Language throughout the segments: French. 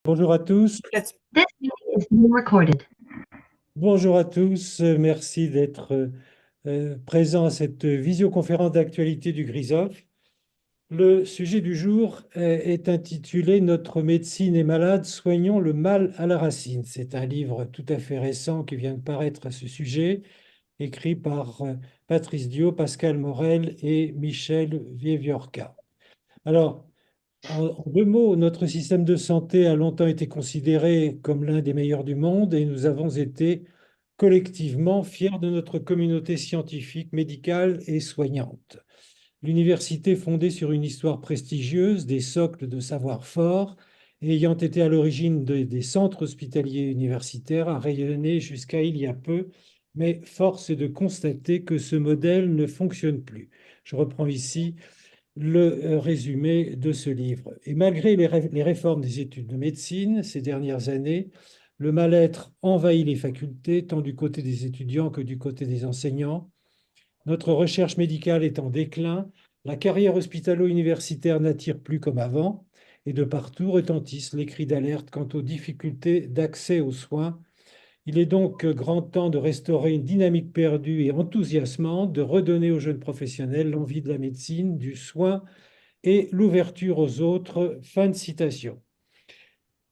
Bonjour à tous. This meeting is being recorded. Bonjour à tous. Merci d'être présents à cette visioconférence d'actualité du GRISOF. Le sujet du jour est intitulé Notre médecine est malade, soignons le mal à la racine. C'est un livre tout à fait récent qui vient de paraître à ce sujet, écrit par Patrice Dio, Pascal Morel et Michel Vieviorca. Alors, en deux mots, notre système de santé a longtemps été considéré comme l'un des meilleurs du monde et nous avons été collectivement fiers de notre communauté scientifique, médicale et soignante. L'université, fondée sur une histoire prestigieuse, des socles de savoir fort, et ayant été à l'origine des centres hospitaliers universitaires, a rayonné jusqu'à il y a peu, mais force est de constater que ce modèle ne fonctionne plus. Je reprends ici le résumé de ce livre. Et malgré les réformes des études de médecine ces dernières années, le mal-être envahit les facultés, tant du côté des étudiants que du côté des enseignants. Notre recherche médicale est en déclin, la carrière hospitalo-universitaire n'attire plus comme avant, et de partout retentissent les cris d'alerte quant aux difficultés d'accès aux soins. Il est donc grand temps de restaurer une dynamique perdue et enthousiasmante, de redonner aux jeunes professionnels l'envie de la médecine, du soin et l'ouverture aux autres. Fin de citation.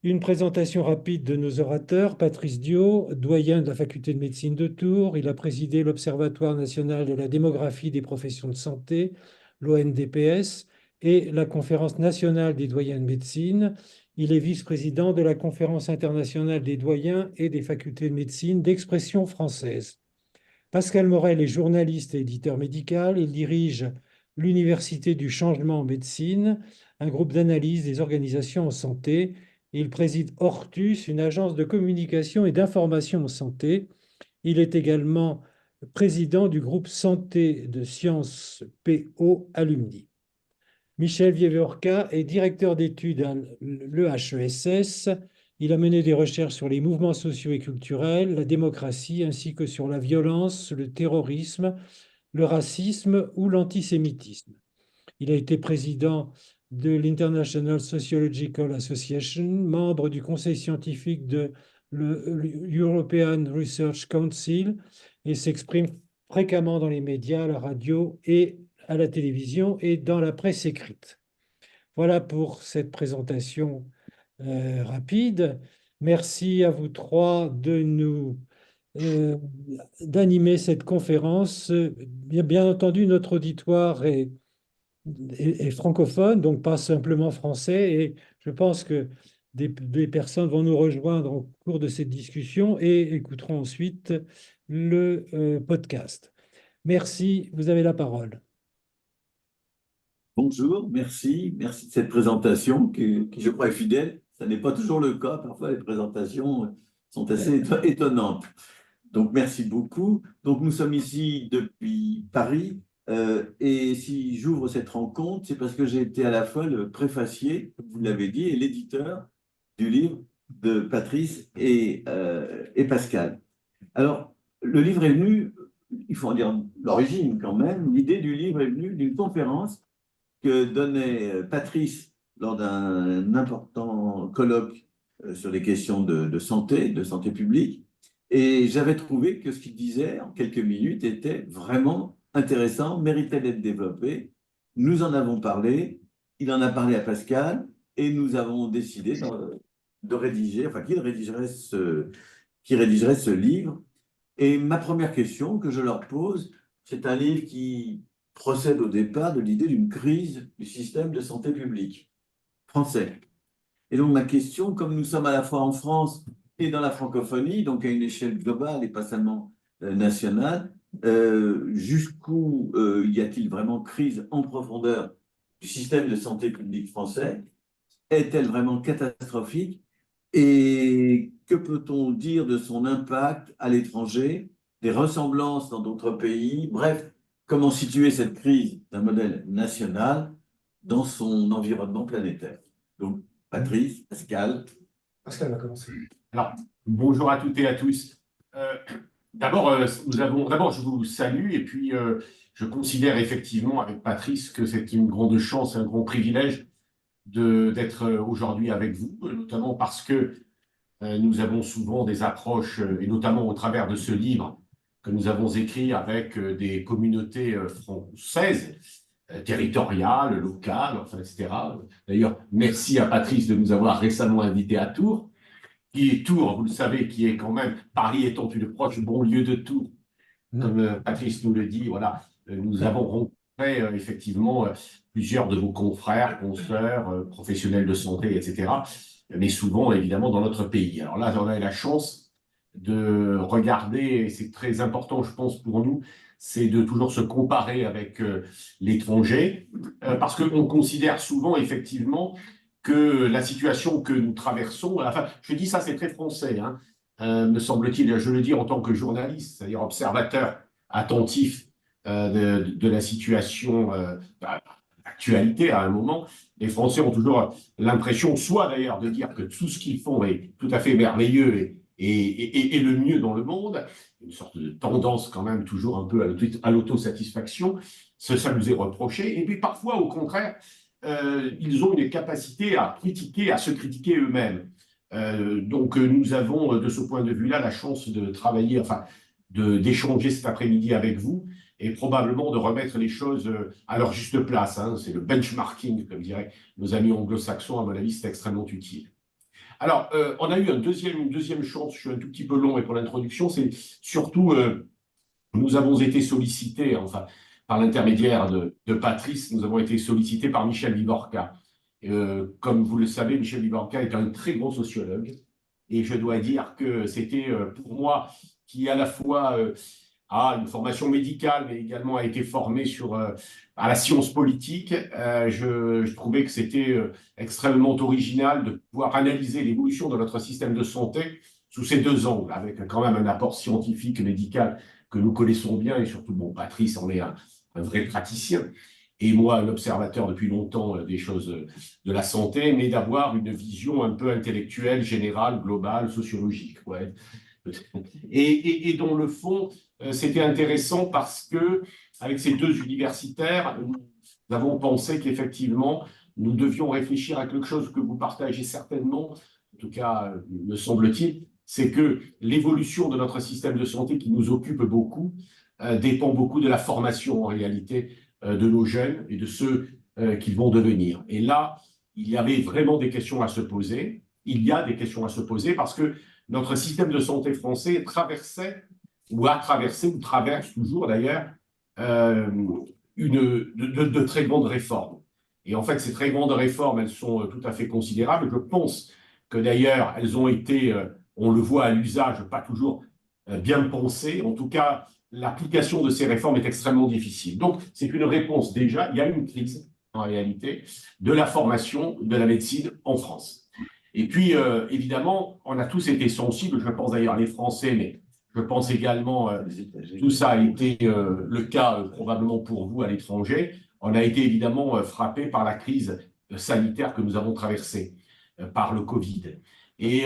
Une présentation rapide de nos orateurs. Patrice Dio, doyen de la faculté de médecine de Tours. Il a présidé l'Observatoire national de la démographie des professions de santé, l'ONDPS, et la Conférence nationale des doyens de médecine. Il est vice-président de la Conférence internationale des doyens et des facultés de médecine d'expression française. Pascal Morel est journaliste et éditeur médical. Il dirige l'Université du changement en médecine, un groupe d'analyse des organisations en santé. Il préside Ortus, une agence de communication et d'information en santé. Il est également président du groupe Santé de Sciences PO Alumni. Michel Vievorka est directeur d'études à l'EHESS. Il a mené des recherches sur les mouvements sociaux et culturels, la démocratie, ainsi que sur la violence, le terrorisme, le racisme ou l'antisémitisme. Il a été président de l'International Sociological Association, membre du conseil scientifique de l'European Research Council et s'exprime fréquemment dans les médias, à la radio et à la télévision et dans la presse écrite. Voilà pour cette présentation rapide. Merci à vous trois de nous d'animer cette conférence. Bien entendu, notre auditoire est francophone, donc pas simplement français, et je pense que des personnes vont nous rejoindre au cours de cette discussion et écouteront ensuite le podcast. Merci, vous avez la parole. Bonjour, merci de cette présentation qui, je crois, est fidèle. Ça n'est pas toujours le cas. Parfois, les présentations sont assez étonnantes. Donc, merci beaucoup. Donc, nous sommes ici depuis Paris. Et si j'ouvre cette rencontre, c'est parce que j'ai été à la fois le préfacier, comme vous l'avez dit, et l'éditeur du livre de Patrice et Pascal. Alors, le livre est venu, il faut en dire l'origine quand même, l'idée du livre est venue d'une conférence que donnait Patrice lors d'un important colloque sur les questions de santé, de santé publique. Et j'avais trouvé que ce qu'il disait en quelques minutes était vraiment intéressant, méritait d'être développé. Nous en avons parlé, il en a parlé à Pascal, et nous avons décidé de rédiger, enfin qu'il rédigerait ce livre. Et ma première question que je leur pose, c'est un livre qui procède au départ de l'idée d'une crise du système de santé publique français. Et donc ma question, comme nous sommes à la fois en France et dans la francophonie, donc à une échelle globale et pas seulement nationale, jusqu'où y a-t-il vraiment crise en profondeur du système de santé publique français? Est-elle vraiment catastrophique? Et que peut-on dire de son impact à l'étranger, des ressemblances dans d'autres pays? Bref, comment situer cette crise d'un modèle national dans son environnement planétaire? Donc, Patrice, Pascal. Pascal va commencer. Alors, bonjour à toutes et à tous. D'abord, je vous salue et puis je considère effectivement avec Patrice que c'est une grande chance, un grand privilège d'être aujourd'hui avec vous, notamment parce que nous avons souvent des approches, et notamment au travers de ce livre que nous avons écrit avec des communautés françaises, territoriales, locales, enfin, etc. D'ailleurs, merci à Patrice de nous avoir récemment invités à Tours, qui est Tours, vous le savez, qui est quand même, Paris étant une proche banlieue de Tours, comme Patrice nous le dit, voilà, nous avons rencontré effectivement plusieurs de vos confrères, consoeurs, professionnels de santé, etc., mais souvent évidemment dans notre pays. Alors là, on a eu la chance de regarder, et c'est très important, je pense, pour nous, c'est de toujours se comparer avec l'étranger, parce qu'on considère souvent effectivement que la situation que nous traversons, enfin, je dis ça, c'est très français, hein, me semble-t-il, je le dis en tant que journaliste, c'est-à-dire observateur attentif de la situation actualité à un moment. Les Français ont toujours l'impression, soit d'ailleurs de dire que tout ce qu'ils font est tout à fait merveilleux et le mieux dans le monde, une sorte de tendance quand même toujours un peu à l'autosatisfaction, ça nous est reproché, et puis parfois au contraire, ils ont une capacité à critiquer, à se critiquer eux-mêmes. Donc nous avons de ce point de vue-là la chance de travailler, enfin d'échanger cet après-midi avec vous et probablement de remettre les choses à leur juste place. Hein. C'est le benchmarking, comme diraient nos amis anglo-saxons, à mon avis, c'est extrêmement utile. Alors, on a eu une deuxième chance, je suis un tout petit peu long et pour l'introduction, c'est surtout, nous avons été sollicités, enfin, par l'intermédiaire de Patrice, nous avons été sollicités par Michel Viborca. Comme vous le savez, Michel Viborca est un très bon sociologue et je dois dire que c'était pour moi, qui à la fois a une formation médicale, mais également a été formé à la science politique, je trouvais que c'était extrêmement original de pouvoir analyser l'évolution de notre système de santé sous ces deux angles, avec quand même un apport scientifique, médical que nous connaissons bien, et surtout, bon, Patrice en est un vrai praticien, et moi, un observateur depuis longtemps des choses de la santé, mais d'avoir une vision un peu intellectuelle, générale, globale, sociologique. Ouais. Et dans le fond, c'était intéressant parce que, avec ces deux universitaires, nous avons pensé qu'effectivement, nous devions réfléchir à quelque chose que vous partagez certainement, en tout cas, me semble-t-il, c'est que l'évolution de notre système de santé qui nous occupe beaucoup dépend beaucoup de la formation, en réalité, de nos jeunes et de ceux qu'ils vont devenir. Et là, il y avait vraiment des questions à se poser. Il y a des questions à se poser parce que notre système de santé français traversait, ou a traversé, ou traverse toujours d'ailleurs, de très grandes réformes. Et en fait, ces très grandes réformes, elles sont tout à fait considérables. Je pense que d'ailleurs, elles ont été, on le voit à l'usage, pas toujours bien pensées. En tout cas, l'application de ces réformes est extrêmement difficile. Donc, c'est une réponse déjà, il y a une crise, en réalité, de la formation de la médecine en France. Et puis, évidemment, on a tous été sensibles, je pense d'ailleurs les Français, mais je pense également, tout ça a été le cas probablement pour vous à l'étranger, on a été évidemment frappé par la crise sanitaire que nous avons traversée, par le Covid. Et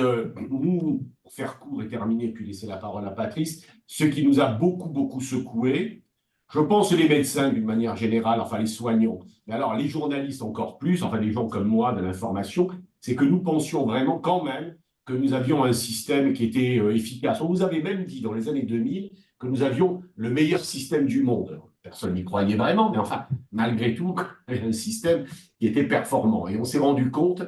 nous, pour faire court et terminer, puis laisser la parole à Patrice, ce qui nous a beaucoup secoué, je pense les médecins d'une manière générale, enfin les soignants, mais alors les journalistes encore plus, enfin les gens comme moi de l'information, c'est que nous pensions vraiment quand même que nous avions un système qui était efficace. On vous avait même dit dans les années 2000 que nous avions le meilleur système du monde. Personne n'y croyait vraiment, mais enfin, malgré tout, un système qui était performant. Et on s'est rendu compte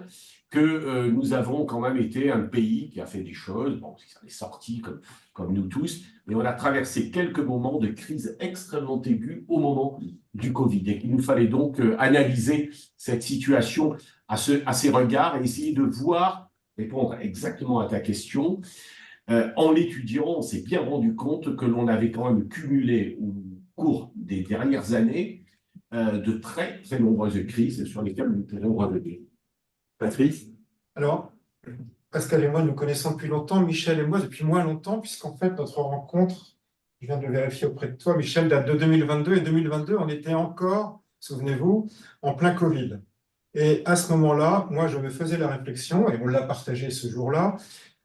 que nous avons quand même été un pays qui a fait des choses, bon, ça est sorti comme nous tous, mais on a traversé quelques moments de crise extrêmement aiguë au moment du Covid. Et qu'il nous fallait donc analyser cette situation à ces regards et essayer de voir, répondre exactement à ta question. En l'étudiant, on s'est bien rendu compte que l'on avait quand même cumulé au cours des dernières années de très nombreuses crises sur lesquelles nous pourrons revenir. Patrice? Alors, Pascal et moi, nous connaissons depuis longtemps, Michel et moi depuis moins longtemps, puisqu'en fait, notre rencontre, je viens de le vérifier auprès de toi, Michel, date de 2022, et 2022, on était encore, souvenez-vous, en plein Covid. Et à ce moment-là, moi, je me faisais la réflexion, et on l'a partagé ce jour-là,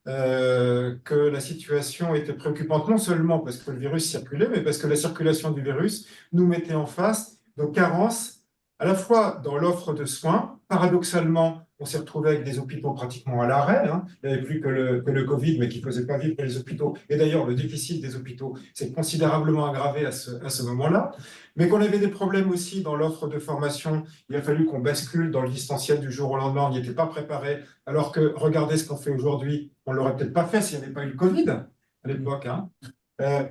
que la situation était préoccupante, non seulement parce que le virus circulait, mais parce que la circulation du virus nous mettait en face de carences à la fois dans l'offre de soins. Paradoxalement, on s'est retrouvé avec des hôpitaux pratiquement à l'arrêt, hein. Il n'y avait plus que le Covid, mais qui ne faisait pas vivre les hôpitaux. Et d'ailleurs, le déficit des hôpitaux s'est considérablement aggravé à ce moment-là. Mais qu'on avait des problèmes aussi dans l'offre de formation. Il a fallu qu'on bascule dans le distanciel du jour au lendemain. On n'y était pas préparé. Alors que, regardez ce qu'on fait aujourd'hui. On ne l'aurait peut-être pas fait s'il n'y avait pas eu le Covid à l'époque, hein.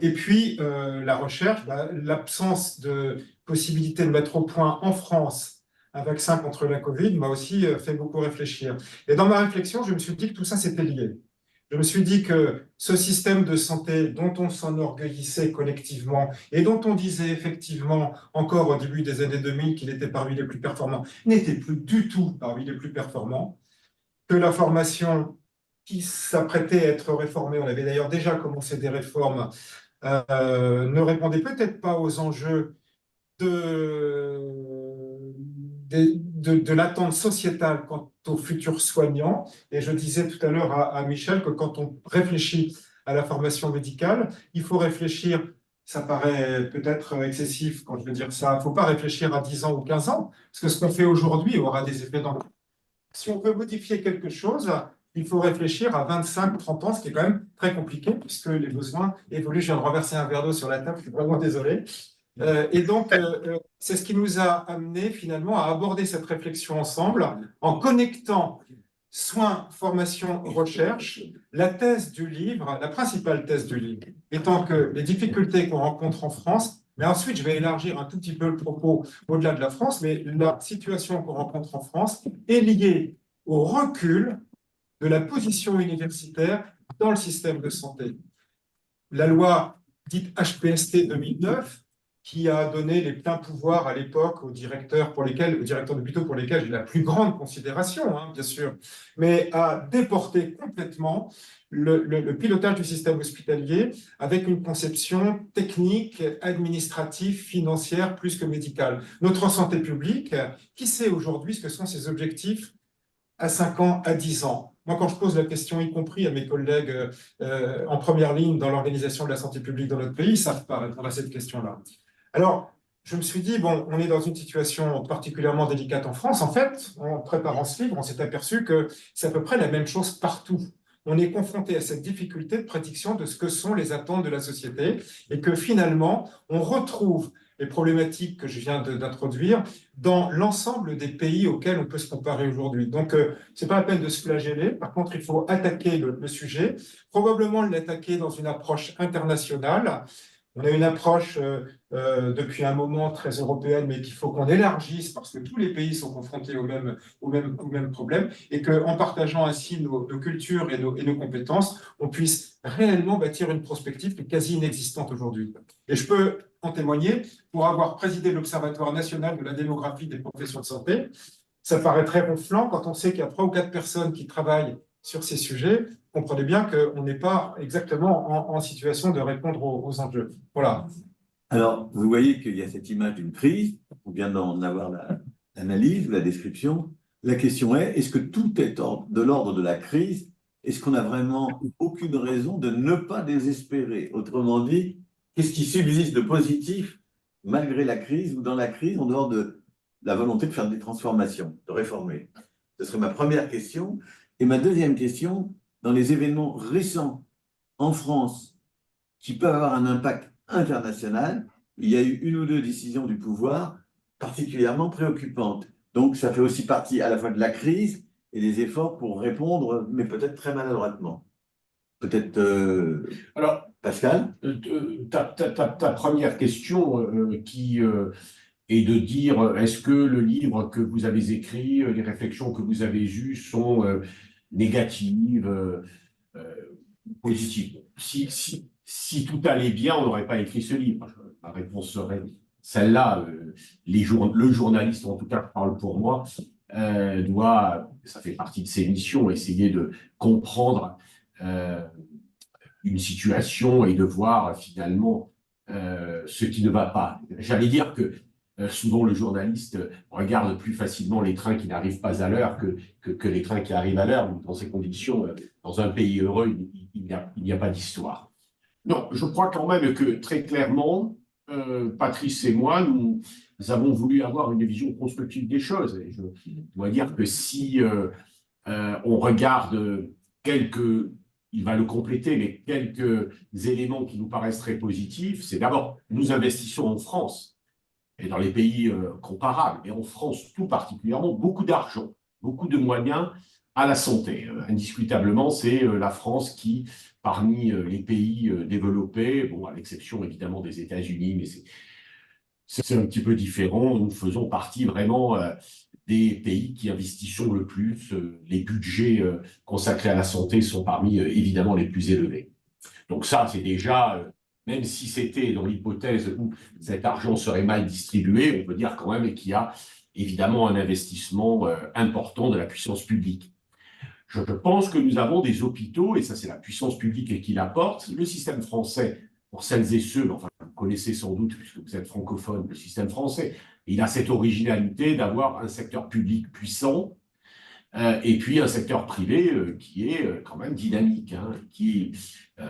Et puis, la recherche, l'absence de possibilité de mettre au point en France un vaccin contre la Covid m'a aussi fait beaucoup réfléchir. Et dans ma réflexion, je me suis dit que tout ça, c'était lié. Je me suis dit que ce système de santé dont on s'enorgueillissait collectivement et dont on disait effectivement encore au début des années 2000 qu'il était parmi les plus performants, n'était plus du tout parmi les plus performants, que la formation qui s'apprêtait à être réformée, on avait d'ailleurs déjà commencé des réformes, ne répondait peut-être pas aux enjeux de l'attente sociétale quant aux futurs soignants. Et je disais tout à l'heure à Michel que quand on réfléchit à la formation médicale, il faut réfléchir, ça paraît peut-être excessif quand je veux dire ça, il ne faut pas réfléchir à 10 ans ou 15 ans, parce que ce qu'on fait aujourd'hui aura des effets dans... Si on veut modifier quelque chose, il faut réfléchir à 25, 30 ans, ce qui est quand même très compliqué, puisque les besoins évoluent. Je viens de renverser un verre d'eau sur la table, je suis vraiment désolé. Et donc, c'est ce qui nous a amené finalement à aborder cette réflexion ensemble en connectant soins, formation, recherche. La thèse du livre, la principale thèse du livre, étant que les difficultés qu'on rencontre en France, mais ensuite je vais élargir un tout petit peu le propos au-delà de la France, mais la situation qu'on rencontre en France est liée au recul de la position universitaire dans le système de santé. La loi dite HPST 2009, qui a donné les pleins pouvoirs à l'époque aux directeurs d'hôpitaux pour lesquels j'ai la plus grande considération, hein, bien sûr, mais a déporté complètement le pilotage du système hospitalier avec une conception technique, administrative, financière, plus que médicale. Notre santé publique, qui sait aujourd'hui ce que sont ses objectifs à 5 ans, à 10 ans? Moi, quand je pose la question, y compris à mes collègues en première ligne dans l'organisation de la santé publique dans notre pays, ils ne savent pas répondre à cette question-là. Alors, je me suis dit, bon, on est dans une situation particulièrement délicate en France. En fait, en préparant ce livre, on s'est aperçu que c'est à peu près la même chose partout. On est confronté à cette difficulté de prédiction de ce que sont les attentes de la société et que finalement, on retrouve les problématiques que je viens d'introduire dans l'ensemble des pays auxquels on peut se comparer aujourd'hui. Donc, ce n'est pas la peine de se flageller. Par contre, il faut attaquer le sujet, probablement l'attaquer dans une approche internationale. On a une approche depuis un moment très européenne, mais qu'il faut qu'on élargisse parce que tous les pays sont confrontés au même problème et qu'en partageant ainsi nos cultures et nos compétences, on puisse réellement bâtir une prospective qui est quasi inexistante aujourd'hui. Et je peux en témoigner pour avoir présidé l'Observatoire national de la démographie des professions de santé. Ça paraît très ronflant quand on sait qu'il y a 3 ou 4 personnes qui travaillent sur ces sujets. Comprenez bien qu'on n'est pas exactement en situation de répondre aux enjeux. Voilà. Alors, vous voyez qu'il y a cette image d'une crise, on vient d'en avoir l'analyse, la description. La question est-ce que tout est de l'ordre de la crise? Est-ce qu'on n'a vraiment aucune raison de ne pas désespérer? Autrement dit, qu'est-ce qui subsiste de positif malgré la crise ou dans la crise, en dehors de la volonté de faire des transformations, de réformer? Ce serait ma première question. Et ma deuxième question, dans les événements récents en France qui peuvent avoir un impact international, il y a eu 1 ou 2 décisions du pouvoir particulièrement préoccupantes. Donc, ça fait aussi partie à la fois de la crise et des efforts pour répondre, mais peut-être très maladroitement. Peut-être Alors, Pascal? ta première question qui est de dire est-ce que le livre que vous avez écrit, les réflexions que vous avez eues sont négatives, positives. Si tout allait bien, on n'aurait pas écrit ce livre. Ma réponse serait celle-là. Le journaliste, en tout cas, parle pour moi, doit, ça fait partie de ses missions, essayer de comprendre une situation et de voir finalement ce qui ne va pas. J'allais dire que souvent le journaliste regarde plus facilement les trains qui n'arrivent pas à l'heure que les trains qui arrivent à l'heure. Dans ces conditions, dans un pays heureux, il n'y a pas d'histoire. Non, je crois quand même que très clairement, Patrice et moi, nous avons voulu avoir une vision constructive des choses. Et je dois dire que si on regarde quelques, il va le compléter, mais quelques éléments qui nous paraissent très positifs, c'est d'abord, nous investissons en France et dans les pays comparables, et en France tout particulièrement, beaucoup d'argent, beaucoup de moyens à la santé. Indiscutablement, c'est la France qui, parmi les pays développés, bon, à l'exception évidemment des États-Unis, mais c'est un petit peu différent, nous faisons partie vraiment des pays qui investissent le plus. Les budgets consacrés à la santé sont parmi évidemment les plus élevés. Donc ça, c'est déjà, même si c'était dans l'hypothèse où cet argent serait mal distribué, on peut dire quand même qu'il y a évidemment un investissement important de la puissance publique. Je pense que nous avons des hôpitaux, et ça c'est la puissance publique qui l'apporte. Le système français, pour celles et ceux, enfin vous connaissez sans doute, puisque vous êtes francophone, le système français, il a cette originalité d'avoir un secteur public puissant, et puis un secteur privé qui est quand même dynamique, hein, qui est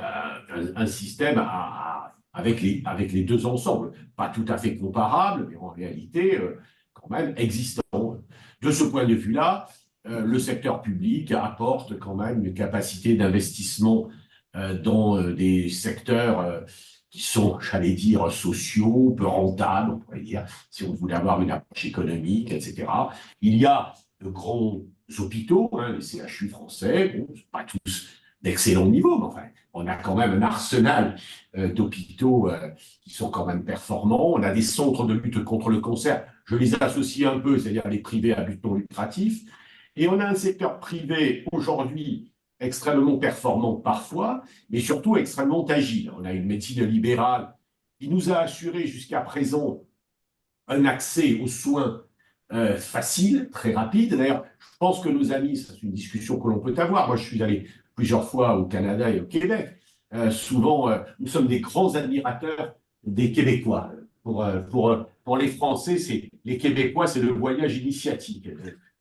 un système avec les deux ensemble, pas tout à fait comparable, mais en réalité quand même existant. De ce point de vue-là, le secteur public apporte quand même une capacité d'investissement dans des secteurs qui sont, j'allais dire, sociaux, peu rentables, on pourrait dire, si on voulait avoir une approche économique, etc. Il y a de grands hôpitaux, hein, les CHU français, bon, pas tous d'excellent niveau, mais enfin, on a quand même un arsenal d'hôpitaux qui sont quand même performants. On a des centres de lutte contre le cancer, je les associe un peu, c'est-à-dire les privés à but non lucratif. Et on a un secteur privé aujourd'hui extrêmement performant parfois, mais surtout extrêmement agile. On a une médecine libérale qui nous a assuré jusqu'à présent un accès aux soins facile, très rapide. D'ailleurs, je pense que nos amis, c'est une discussion que l'on peut avoir. Moi, je suis allé plusieurs fois au Canada et au Québec. Souvent, nous sommes des grands admirateurs des Québécois. Pour les Français, les Québécois, c'est le voyage initiatique.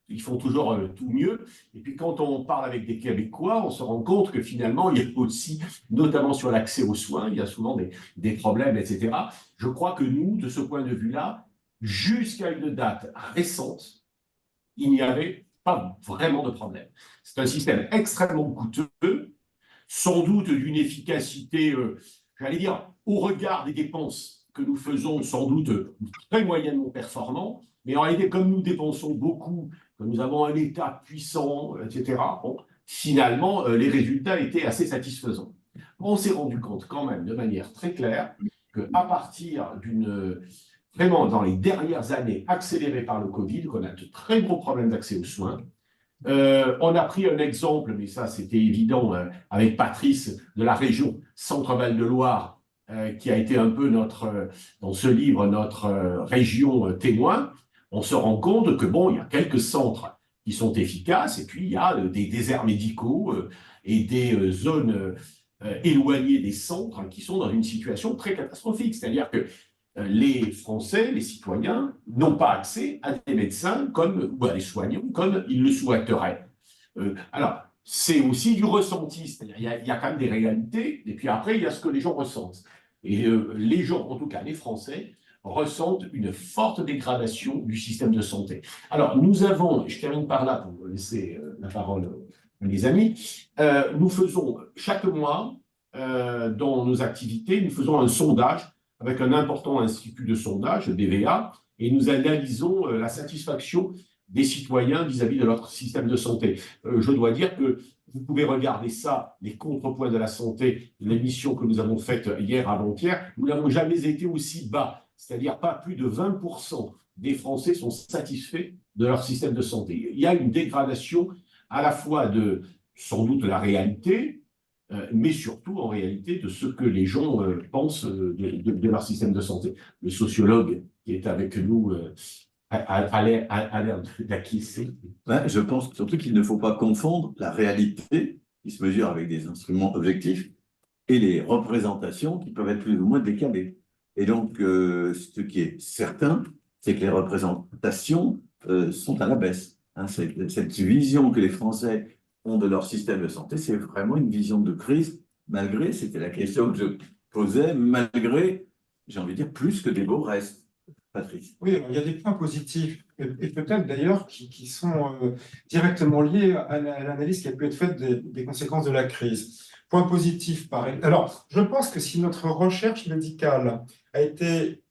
Ils font toujours tout mieux. Et puis, quand on parle avec des Québécois, on se rend compte que finalement, il y a aussi, notamment sur l'accès aux soins, il y a souvent des problèmes, etc. Je crois que nous, de ce point de vue-là, jusqu'à une date récente, il n'y avait pas vraiment de problème. C'est un système extrêmement coûteux, sans doute d'une efficacité, j'allais dire, au regard des dépenses que nous faisons, sans doute très moyennement performant, mais en réalité, comme nous dépensons beaucoup, comme nous avons un État puissant, etc., bon, finalement, les résultats étaient assez satisfaisants. On s'est rendu compte quand même de manière très claire qu'à partir vraiment dans les dernières années accélérées par le Covid, qu'on a de très gros problèmes d'accès aux soins. On a pris un exemple, mais ça c'était évident, avec Patrice de la région Centre-Val de Loire, qui a été un peu dans ce livre, notre région témoin. On se rend compte que bon, il y a quelques centres qui sont efficaces, et puis il y a des déserts médicaux et des zones éloignées des centres qui sont dans une situation très catastrophique. C'est-à-dire que les Français, les citoyens, n'ont pas accès à des médecins ou à des soignants comme ils le souhaiteraient. Alors, c'est aussi du ressenti, c'est-à-dire il y a quand même des réalités, et puis après, il y a ce que les gens ressentent. Et les gens, en tout cas les Français, ressentent une forte dégradation du système de santé. Alors, nous avons, je termine par là pour laisser la parole à mes amis, nous faisons chaque mois, dans nos activités, nous faisons un sondage avec un important institut de sondage, DVA, et nous analysons la satisfaction des citoyens vis-à-vis de notre système de santé. Je dois dire que vous pouvez regarder ça, les contrepoints de la santé, l'émission que nous avons faite hier, avant-hier, nous n'avons jamais été aussi bas, c'est-à-dire pas plus de 20% des Français sont satisfaits de leur système de santé. Il y a une dégradation à la fois sans doute, de la réalité, mais surtout en réalité de ce que les gens pensent de leur système de santé. Le sociologue qui est avec nous a l'air d'acquiescer. Ouais, je pense surtout qu'il ne faut pas confondre la réalité qui se mesure avec des instruments objectifs et les représentations qui peuvent être plus ou moins décalées. Et donc, ce qui est certain, c'est que les représentations sont à la baisse. Hein, cette vision que les Français ont de leur système de santé, c'est vraiment une vision de crise, malgré, c'était la question que je posais, malgré, j'ai envie de dire, plus que des beaux restes. Patrice. Oui, alors, il y a des points positifs et peut-être d'ailleurs qui sont directement liés à l'analyse qui a pu être faite des conséquences de la crise. Point positif, pareil. Alors, je pense que si notre recherche médicale a été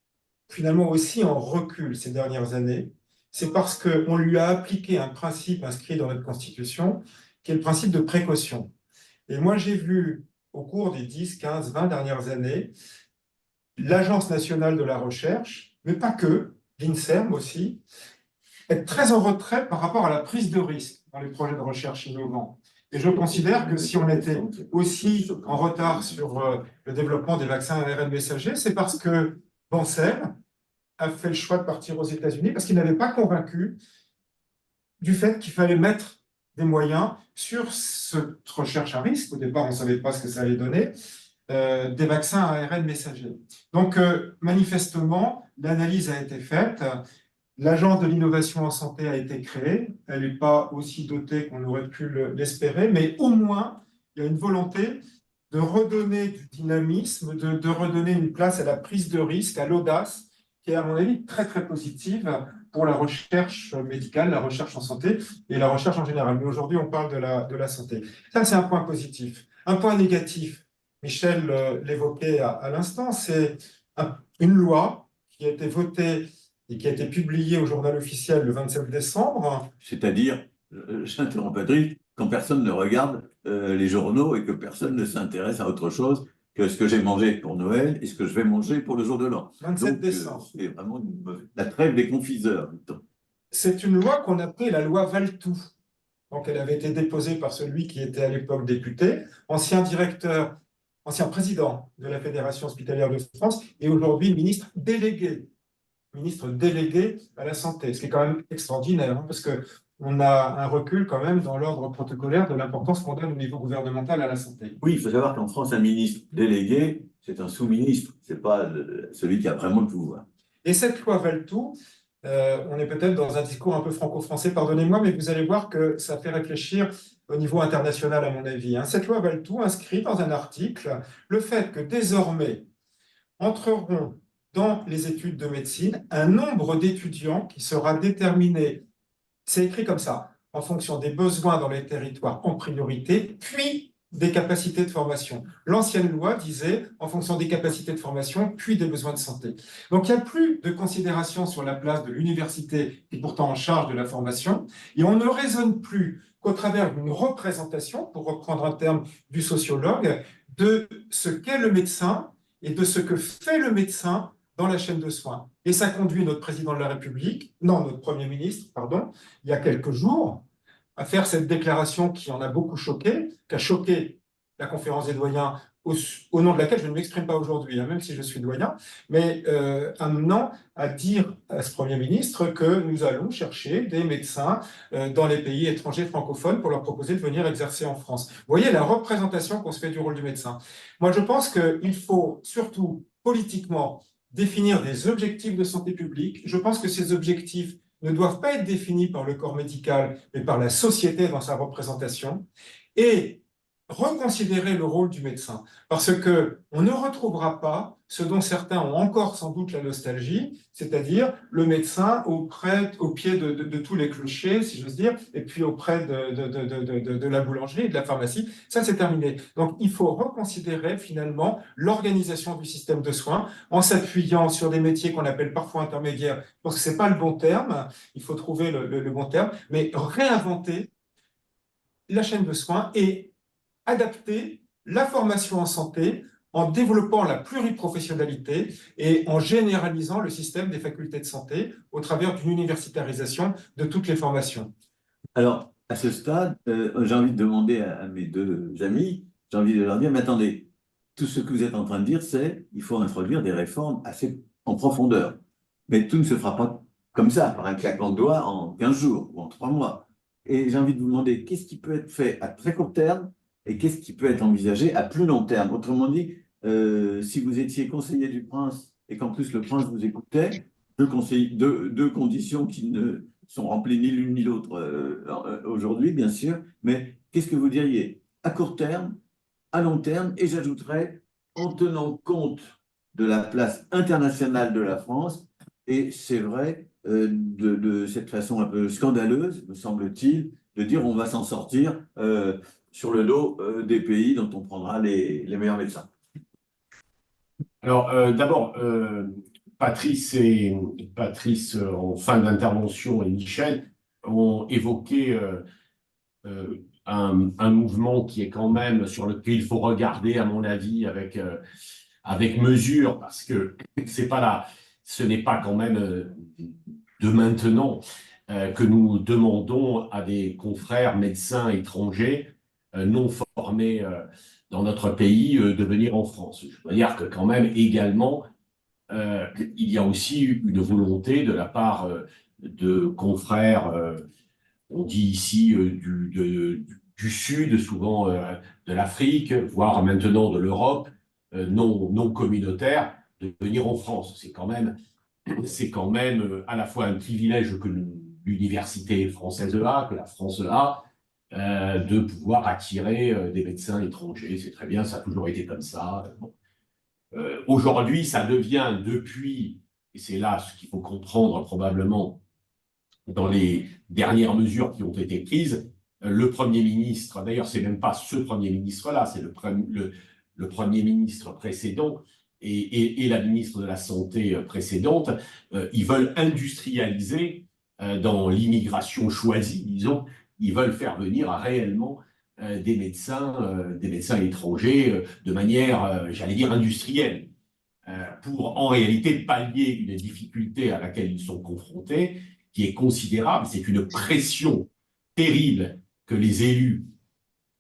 finalement aussi en recul ces dernières années, c'est parce qu'on lui a appliqué un principe inscrit dans notre Constitution, qui est le principe de précaution. Et moi, j'ai vu au cours des 10, 15, 20 dernières années, l'Agence nationale de la recherche, mais pas que, l'INSERM aussi, être très en retrait par rapport à la prise de risque dans les projets de recherche innovants. Et je considère que si on était aussi en retard sur le développement des vaccins ARN messagers, c'est parce que Bancel a fait le choix de partir aux États-Unis parce qu'il n'avait pas convaincu du fait qu'il fallait mettre des moyens sur cette recherche à risque. Au départ, on ne savait pas ce que ça allait donner, des vaccins à ARN messagers. Donc, manifestement, l'analyse a été faite. L'Agence de l'innovation en santé a été créée. Elle n'est pas aussi dotée qu'on aurait pu l'espérer, mais au moins, il y a une volonté de redonner du dynamisme, de redonner une place à la prise de risque, à l'audace, qui est, à mon avis, très, très positive pour la recherche médicale, la recherche en santé et la recherche en général. Mais aujourd'hui, on parle de la santé. Ça, c'est un point positif. Un point négatif, Michel l'évoquait à l'instant, c'est une loi qui a été votée et qui a été publiée au journal officiel le 27 décembre. C'est-à-dire, j'interromps Patrick, quand personne ne regarde les journaux et que personne ne s'intéresse à autre chose que ce que j'ai mangé pour Noël et ce que je vais manger pour le jour de l'an. 27 décembre. C'est vraiment la trêve des confiseurs. C'est une loi qu'on appelait la loi Valtou. Donc, elle avait été déposée par celui qui était à l'époque député, ancien directeur, ancien président de la Fédération hospitalière de France et aujourd'hui ministre délégué à la santé, ce qui est quand même extraordinaire, hein, parce qu'on a un recul quand même dans l'ordre protocolaire de l'importance qu'on donne au niveau gouvernemental à la santé. Oui, il faut savoir qu'en France, un ministre délégué, c'est un sous-ministre, c'est pas celui qui a vraiment le pouvoir. Et cette loi Valtou, on est peut-être dans un discours un peu franco-français, pardonnez-moi, mais vous allez voir que ça fait réfléchir au niveau international, à mon avis, hein. Cette loi Valtou inscrit dans un article le fait que désormais entreront dans les études de médecine un nombre d'étudiants qui sera déterminé, c'est écrit comme ça, en fonction des besoins dans les territoires en priorité, puis des capacités de formation. L'ancienne loi disait en fonction des capacités de formation, puis des besoins de santé. Donc il n'y a plus de considération sur la place de l'université, qui est pourtant en charge de la formation, et on ne raisonne plus qu'au travers d'une représentation, pour reprendre un terme du sociologue, de ce qu'est le médecin et de ce que fait le médecin dans la chaîne de soins. Et ça conduit notre président de la République, non, notre Premier ministre, pardon, il y a quelques jours, à faire cette déclaration qui en a beaucoup choqué, qui a choqué la conférence des doyens, au nom de laquelle je ne m'exprime pas aujourd'hui, hein, même si je suis doyen, mais amenant à dire à ce Premier ministre que nous allons chercher des médecins dans les pays étrangers francophones pour leur proposer de venir exercer en France. Vous voyez la représentation qu'on se fait du rôle du médecin. Moi, je pense qu'il faut surtout politiquement définir des objectifs de santé publique. Je pense que ces objectifs ne doivent pas être définis par le corps médical, mais par la société dans sa représentation, et reconsidérer le rôle du médecin, parce que on ne retrouvera pas ce dont certains ont encore sans doute la nostalgie, c'est-à-dire le médecin au pied de tous les clochers, si j'ose dire, et puis auprès de la boulangerie et de la pharmacie. Ça, c'est terminé. Donc, il faut reconsidérer finalement l'organisation du système de soins en s'appuyant sur des métiers qu'on appelle parfois intermédiaires, parce que c'est pas le bon terme, il faut trouver le bon terme, mais réinventer la chaîne de soins et adapter la formation en santé en développant la pluriprofessionnalité et en généralisant le système des facultés de santé au travers d'une universitarisation de toutes les formations. Alors, à ce stade, j'ai envie de demander à mes deux amis, j'ai envie de leur dire, mais attendez, tout ce que vous êtes en train de dire, c'est qu'il faut introduire des réformes assez en profondeur. Mais tout ne se fera pas comme ça, par un claquement de doigts en 15 jours ou en 3 mois. Et j'ai envie de vous demander, qu'est-ce qui peut être fait à très court terme et qu'est-ce qui peut être envisagé à plus long terme? Autrement dit, si vous étiez conseiller du prince et qu'en plus le prince vous écoutait, deux conditions qui ne sont remplies ni l'une ni l'autre aujourd'hui, bien sûr, mais qu'est-ce que vous diriez à court terme, à long terme, et j'ajouterais, en tenant compte de la place internationale de la France Et c'est vrai, de cette façon un peu scandaleuse, me semble-t-il, de dire on va s'en sortir sur le dos des pays dont on prendra les meilleurs médecins. Alors, d'abord, Patrice, en fin d'intervention, et Michel ont évoqué un mouvement qui est quand même sur lequel il faut regarder, à mon avis, avec mesure, parce que c'est pas là, ce n'est pas quand même de maintenant que nous demandons à des confrères médecins étrangers non formés dans notre pays de venir en France. Je dois dire que quand même également, il y a aussi une volonté de la part de confrères, on dit ici du Sud, souvent de l'Afrique, voire maintenant de l'Europe, non communautaire, de venir en France. C'est quand même à la fois un privilège que l'université française a, que la France a, de pouvoir attirer des médecins étrangers. C'est très bien, ça a toujours été comme ça. Bon. Aujourd'hui, ça devient depuis, et c'est là ce qu'il faut comprendre probablement dans les dernières mesures qui ont été prises, le Premier ministre, d'ailleurs, c'est même pas ce Premier ministre-là, c'est le Premier ministre précédent et la ministre de la Santé précédente, ils veulent industrialiser dans l'immigration choisie, disons, ils veulent faire venir réellement des médecins étrangers de manière, j'allais dire, industrielle, pour en réalité pallier une difficulté à laquelle ils sont confrontés, qui est considérable, c'est une pression terrible que les élus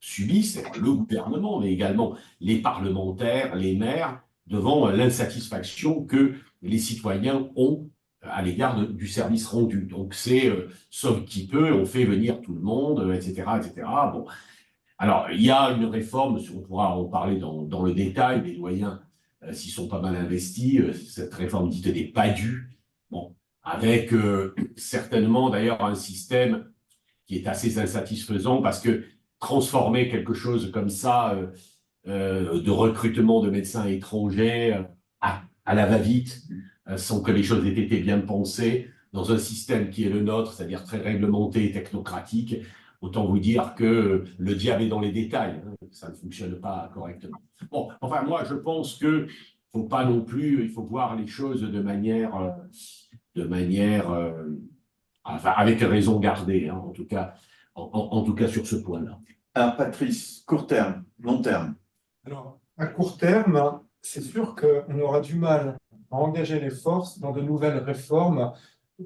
subissent, le gouvernement, mais également les parlementaires, les maires, devant l'insatisfaction que les citoyens ont à l'égard du service rendu. Donc c'est sauf qui peut, on fait venir tout le monde, etc., etc. Bon, alors il y a une réforme, on pourra en parler dans le détail, les doyens s'y sont pas mal investis, cette réforme dite des PADU, bon, avec certainement d'ailleurs un système qui est assez insatisfaisant parce que transformer quelque chose comme ça, de recrutement de médecins étrangers à la va-vite, sans que les choses aient été bien pensées, dans un système qui est le nôtre, c'est-à-dire très réglementé et technocratique, autant vous dire que le diable est dans les détails, hein, ça ne fonctionne pas correctement. Bon, enfin, moi, je pense que faut pas non plus, il faut voir les choses de manière enfin, avec raison gardée, hein, en tout cas sur ce point-là. Alors, Patrice, court terme, long terme. Alors, à court terme, c'est sûr qu'on aura du mal à engager les forces dans de nouvelles réformes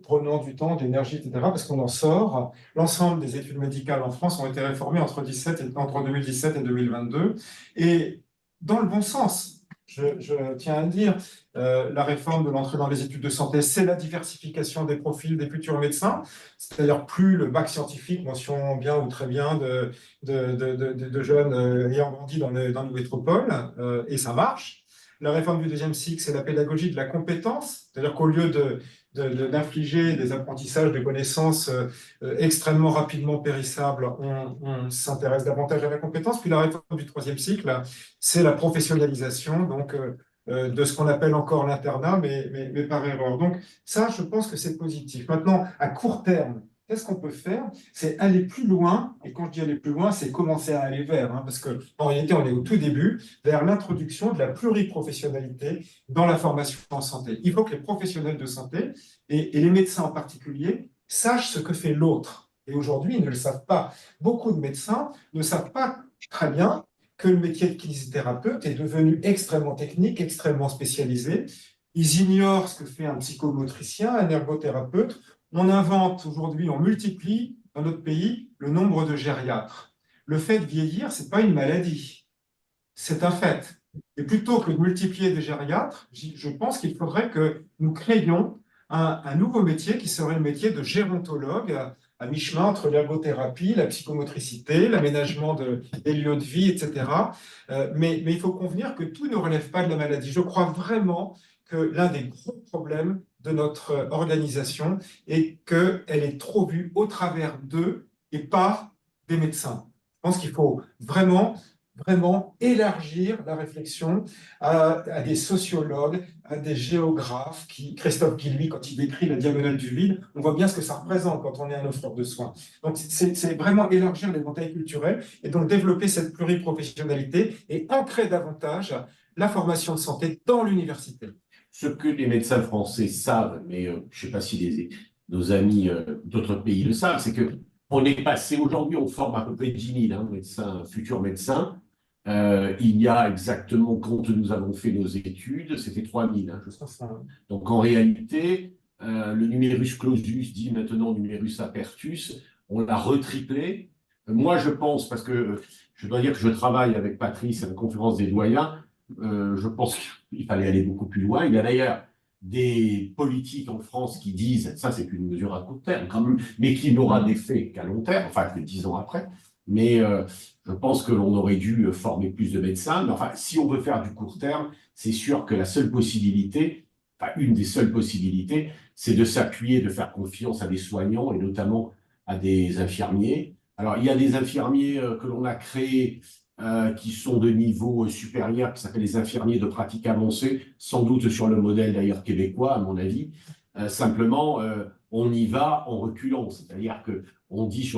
prenant du temps, de l'énergie, etc., parce qu'on en sort. L'ensemble des études médicales en France ont été réformées entre 2017 et 2022, et dans le bon sens. Je tiens à le dire, la réforme de l'entrée dans les études de santé, c'est la diversification des profils des futurs médecins, c'est-à-dire plus le bac scientifique, mention bien ou très bien de jeunes ayant grandi dans nos métropoles, et ça marche. La réforme du deuxième cycle, c'est la pédagogie de la compétence, c'est-à-dire qu'au lieu d'infliger des apprentissages de connaissances extrêmement rapidement périssables, on s'intéresse davantage à la compétence. Puis la réforme du troisième cycle, c'est la professionnalisation donc, de ce qu'on appelle encore l'internat, mais par erreur. Donc ça, je pense que c'est positif. Maintenant, à court terme, qu'est-ce qu'on peut faire? C'est aller plus loin, et quand je dis aller plus loin, c'est commencer à aller vers, hein, parce qu'en réalité, on est au tout début, vers l'introduction de la pluriprofessionnalité dans la formation en santé. Il faut que les professionnels de santé, et les médecins en particulier, sachent ce que fait l'autre. Et aujourd'hui, ils ne le savent pas. Beaucoup de médecins ne savent pas très bien que le métier de kinésithérapeute est devenu extrêmement technique, extrêmement spécialisé. Ils ignorent ce que fait un psychomotricien, un ergothérapeute. On invente aujourd'hui, on multiplie dans notre pays le nombre de gériatres. Le fait de vieillir, ce n'est pas une maladie, c'est un fait. Et plutôt que de multiplier des gériatres, je pense qu'il faudrait que nous créions un nouveau métier qui serait le métier de gérontologue, à mi-chemin entre l'ergothérapie, la psychomotricité, l'aménagement des lieux de vie, etc. Mais il faut convenir que tout ne relève pas de la maladie. Je crois vraiment que l'un des gros problèmes de notre organisation est qu'elle est trop vue au travers d'eux et par des médecins. Je pense qu'il faut vraiment vraiment élargir la réflexion à des sociologues, à des géographes. Christophe Guilluy, quand il décrit la diagonale du vide, on voit bien ce que ça représente quand on est un offreur de soins. Donc, c'est vraiment élargir l'éventail culturel et donc développer cette pluriprofessionnalité et ancrer davantage la formation de santé dans l'université. Ce que les médecins français savent, mais je ne sais pas si nos amis d'autres pays le savent, c'est que on est passé aujourd'hui, on forme à peu près 10 000 médecins, futurs médecins. Il y a exactement, quand nous avons fait nos études, c'était 3 000. Je pense. Donc en réalité, le numerus clausus dit maintenant numerus apertus, on l'a retriplé. Moi, je pense, parce que je dois dire que je travaille avec Patrice à la conférence des doyens, je pense qu'il fallait aller beaucoup plus loin. Il y a d'ailleurs des politiques en France qui disent, ça c'est une mesure à court terme quand même, mais qui n'aura d'effet qu'à long terme, enfin que 10 ans après. Mais je pense que l'on aurait dû former plus de médecins. Mais enfin, si on veut faire du court terme, c'est sûr que la seule possibilité, enfin une des seules possibilités, c'est de s'appuyer, de faire confiance à des soignants et notamment à des infirmiers. Alors, il y a des infirmiers que l'on a créés qui sont de niveau supérieur, qui s'appellent les infirmiers de pratique avancée, sans doute sur le modèle d'ailleurs québécois, à mon avis. Simplement, on y va en reculant, c'est-à-dire que on dit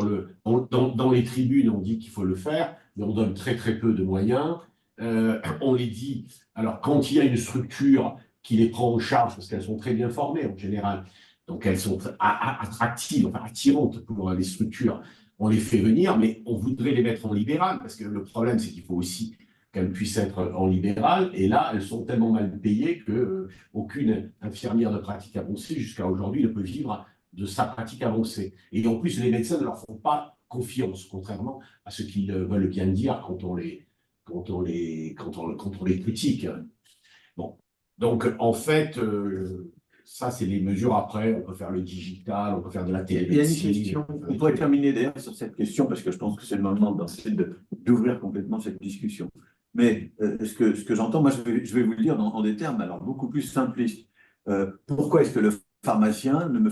dans les tribunes, on dit qu'il faut le faire, mais on donne très très peu de moyens. On les dit, alors quand il y a une structure qui les prend en charge, parce qu'elles sont très bien formées en général, donc elles sont attractives, enfin attirantes pour les structures, on les fait venir, mais on voudrait les mettre en libéral, parce que le problème, c'est qu'il faut aussi qu'elles puissent être en libéral, et là, elles sont tellement mal payées que aucune infirmière de pratique avancée, jusqu'à aujourd'hui, ne peut vivre de sa pratique avancée. Et en plus, les médecins ne leur font pas confiance, contrairement à ce qu'ils veulent bien dire quand on les critique. Bon. Donc, en fait, ça, c'est les mesures après. On peut faire le digital, on peut faire de la télémédecine. Il y a une question, on pourrait terminer d'ailleurs sur cette question, parce que je pense que c'est le moment d'ouvrir complètement cette discussion. Mais ce que j'entends, moi, je vais vous le dire en des termes alors beaucoup plus simplistes. Pourquoi est-ce que le pharmacien ne me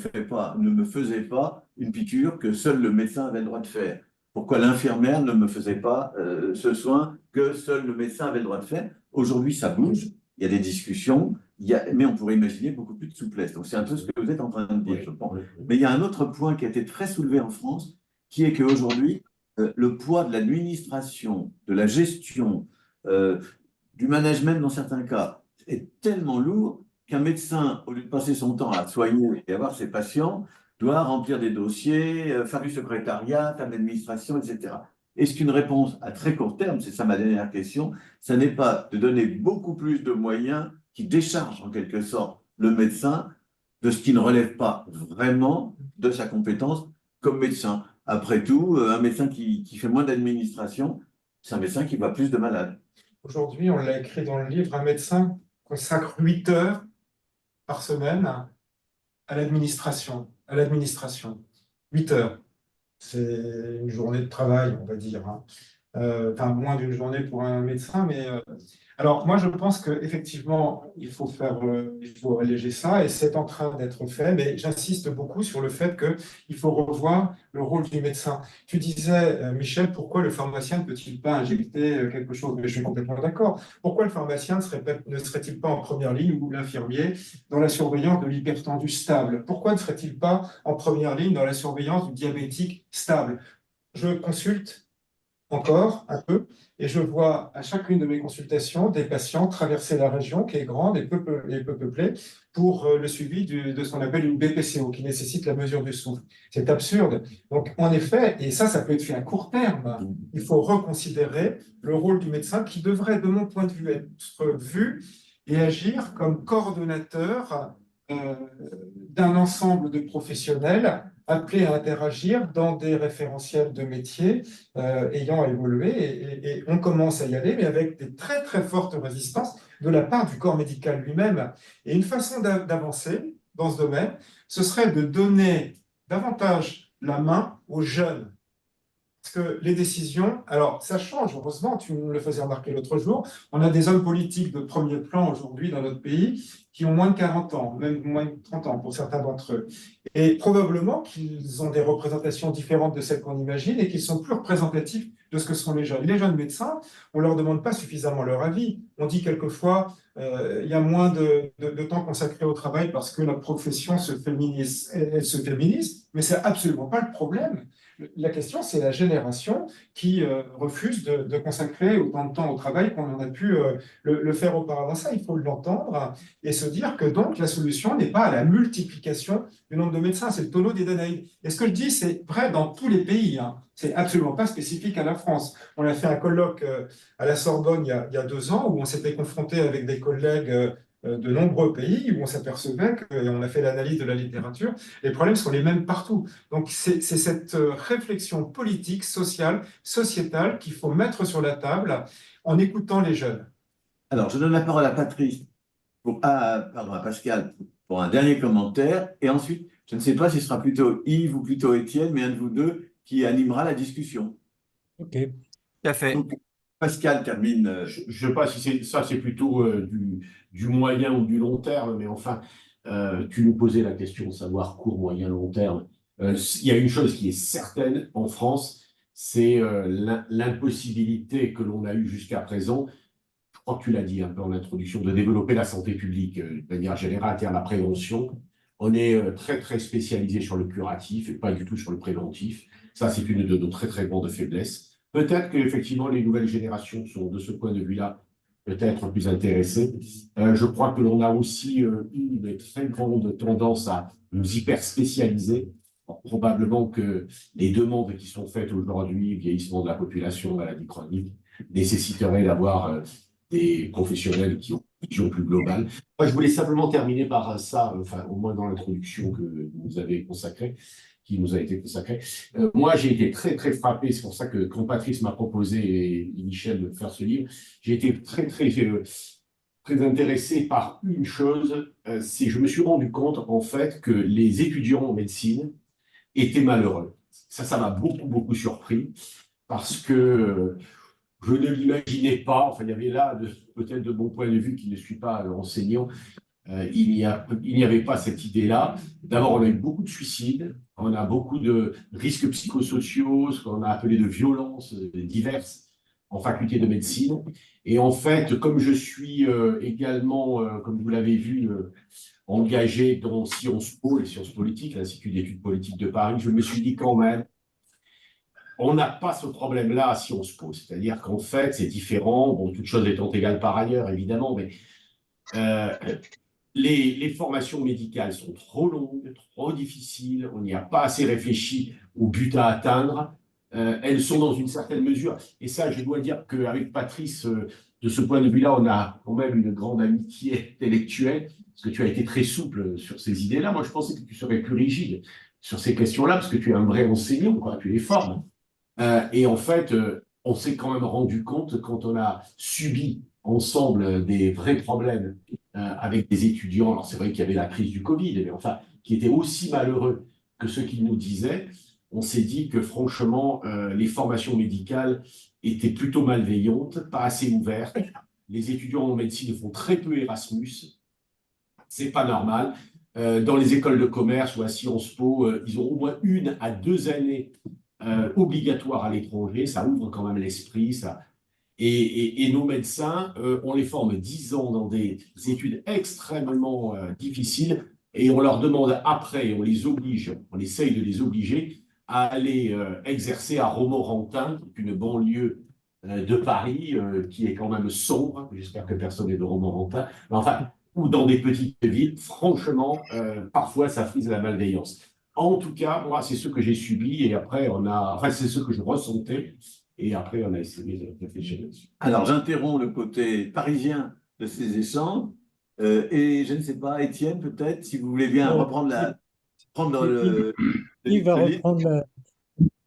faisait pas une piqûre que seul le médecin avait le droit de faire? Pourquoi l'infirmière ne me faisait pas ce soin que seul le médecin avait le droit de faire? Aujourd'hui, ça bouge, il y a des discussions, mais on pourrait imaginer beaucoup plus de souplesse. Donc, c'est un peu ce que vous êtes en train de dire, je pense. Mais il y a un autre point qui a été très soulevé en France, qui est qu'aujourd'hui, le poids de l'administration, de la gestion, du management dans certains cas, est tellement lourd qu'un médecin, au lieu de passer son temps à soigner et avoir ses patients, doit remplir des dossiers, faire du secrétariat, faire de l'administration, etc. Est-ce qu'une réponse à très court terme, c'est ça ma dernière question, ça n'est pas de donner beaucoup plus de moyens qui déchargent en quelque sorte le médecin de ce qui ne relève pas vraiment de sa compétence comme médecin? Après tout, un médecin qui fait moins d'administration, c'est un médecin qui voit plus de malades. Aujourd'hui, on l'a écrit dans le livre, un médecin consacre 8 heures par semaine à l'administration. 8 heures. C'est une journée de travail, on va dire. Enfin, moins d'une journée pour un médecin, mais alors moi je pense qu'effectivement il faut alléger ça et c'est en train d'être fait, mais j'insiste beaucoup sur le fait qu'il faut revoir le rôle du médecin. Tu disais, Michel, pourquoi le pharmacien ne peut-il pas injecter quelque chose? Mais je suis complètement d'accord. Pourquoi le pharmacien ne serait-il pas en première ligne ou l'infirmier dans la surveillance de l'hypertendu stable? Pourquoi ne serait-il pas en première ligne dans la surveillance du diabétique stable? Je consulte encore un peu, et je vois à chacune de mes consultations des patients traverser la région qui est grande et peu peuplée pour le suivi de ce qu'on appelle une BPCO, qui nécessite la mesure du souffle. C'est absurde. Donc, en effet, et ça peut être fait à court terme, il faut reconsidérer le rôle du médecin qui devrait, de mon point de vue, être vu et agir comme coordonnateur d'un ensemble de professionnels appelés à interagir dans des référentiels de métiers ayant évolué et on commence à y aller, mais avec des très très fortes résistances de la part du corps médical lui-même. Et une façon d'avancer dans ce domaine, ce serait de donner davantage la main aux jeunes. Parce que les décisions, alors ça change, heureusement, tu me le faisais remarquer l'autre jour, on a des hommes politiques de premier plan aujourd'hui dans notre pays qui ont moins de 40 ans, même moins de 30 ans pour certains d'entre eux. Et probablement qu'ils ont des représentations différentes de celles qu'on imagine et qu'ils sont plus représentatifs de ce que sont les jeunes. Les jeunes médecins, on ne leur demande pas suffisamment leur avis. On dit quelquefois, il y a moins de temps consacré au travail parce que notre profession se féminise, elle se féminise, mais c'est absolument pas le problème. La question, c'est la génération qui refuse de consacrer autant de temps au travail qu'on en a pu le faire auparavant. Ça, il faut l'entendre et se dire que donc la solution n'est pas à la multiplication du nombre de médecins, c'est le tonneau des Danaïdes. Et ce que je dis, c'est vrai dans tous les pays, hein. C'est absolument pas spécifique à la France. On a fait un colloque à la Sorbonne il y a 2 ans où on s'était confronté avec des collègues de nombreux pays où on s'apercevait qu'on a fait l'analyse de la littérature, les problèmes sont les mêmes partout. Donc c'est cette réflexion politique, sociale, sociétale qu'il faut mettre sur la table en écoutant les jeunes. Alors, je donne la parole à Patrice, pardon, à Pascal pour un dernier commentaire. Et ensuite, je ne sais pas si ce sera plutôt Yves ou plutôt Étienne, mais un de vous deux qui animera la discussion. OK. Tout à fait. Donc, Pascal termine. Je ne sais pas si c'est plutôt du moyen ou du long terme, mais enfin, tu nous posais la question de savoir court, moyen, long terme. Il y a une chose qui est certaine en France, c'est l'impossibilité que l'on a eue jusqu'à présent, je crois que tu l'as dit un peu en introduction, de développer la santé publique de manière générale, c'est-à-dire la prévention. On est très, très spécialisé sur le curatif et pas du tout sur le préventif. Ça, c'est une de nos très, très grandes faiblesses. Peut-être qu'effectivement, les nouvelles générations sont, de ce point de vue-là, peut-être plus intéressées. Je crois que l'on a aussi une très grande tendance à nous hyper spécialiser. Probablement que les demandes qui sont faites aujourd'hui, vieillissement de la population, maladie chronique, nécessiteraient d'avoir des professionnels qui ont une vision plus globale. Moi, je voulais simplement terminer par ça, enfin, au moins dans l'introduction que vous avez consacrée, qui nous a été consacrée. Moi, j'ai été très, très frappé, c'est pour ça que quand Patrice m'a proposé et Michel de faire ce livre, j'ai été très, très, très intéressé par une chose, c'est que je me suis rendu compte, en fait, que les étudiants en médecine étaient malheureux. Ça m'a beaucoup, beaucoup surpris, parce que je ne l'imaginais pas. Enfin, il y avait là, peut-être de mon point de vue, qui ne suis pas enseignant, il n'y avait pas cette idée-là. D'abord, on a eu beaucoup de suicides, on a beaucoup de risques psychosociaux, ce qu'on a appelé de violences diverses en faculté de médecine. Et en fait, comme je suis également, comme vous l'avez vu, engagé dans Sciences Po, les sciences politiques, l'Institut d'études politiques de Paris, je me suis dit quand même, on n'a pas ce problème-là à Sciences Po. C'est-à-dire qu'en fait, c'est différent, bon, toutes choses étant égales par ailleurs, évidemment, mais les formations médicales sont trop longues, trop difficiles, on n'y a pas assez réfléchi au but à atteindre. Elles sont dans une certaine mesure, et ça, je dois dire qu'avec Patrice, de ce point de vue-là, on a quand même une grande amitié intellectuelle, parce que tu as été très souple sur ces idées-là. Moi, je pensais que tu serais plus rigide sur ces questions-là, parce que tu es un vrai enseignant, quoi, tu les formes. Et en fait, on s'est quand même rendu compte, quand on a subi ensemble des vrais problèmes avec des étudiants, alors c'est vrai qu'il y avait la crise du Covid, mais enfin, qui étaient aussi malheureux que ceux qui nous disaient, on s'est dit que franchement, les formations médicales étaient plutôt malveillantes, pas assez ouvertes. Les étudiants en médecine font très peu Erasmus, c'est pas normal. Dans les écoles de commerce ou à Sciences Po, ils ont au moins 1 à 2 années obligatoires à l'étranger, ça ouvre quand même l'esprit, ça. Et nos médecins, on les forme 10 ans dans des études extrêmement difficiles et on leur demande après, on les oblige, on essaye de les obliger à aller exercer à Romorantin, une banlieue de Paris qui est quand même sombre, j'espère que personne n'est de Romorantin, mais enfin, ou dans des petites villes, franchement, parfois ça frise la malveillance. En tout cas, moi, c'est ce que j'ai subi et après, c'est ce que je ressentais. Et après, on a essayé de réfléchir là-dessus. Alors, j'interromps le côté parisien de ces échanges. Et je ne sais pas, Étienne, peut-être, si vous voulez bien reprendre Il va reprendre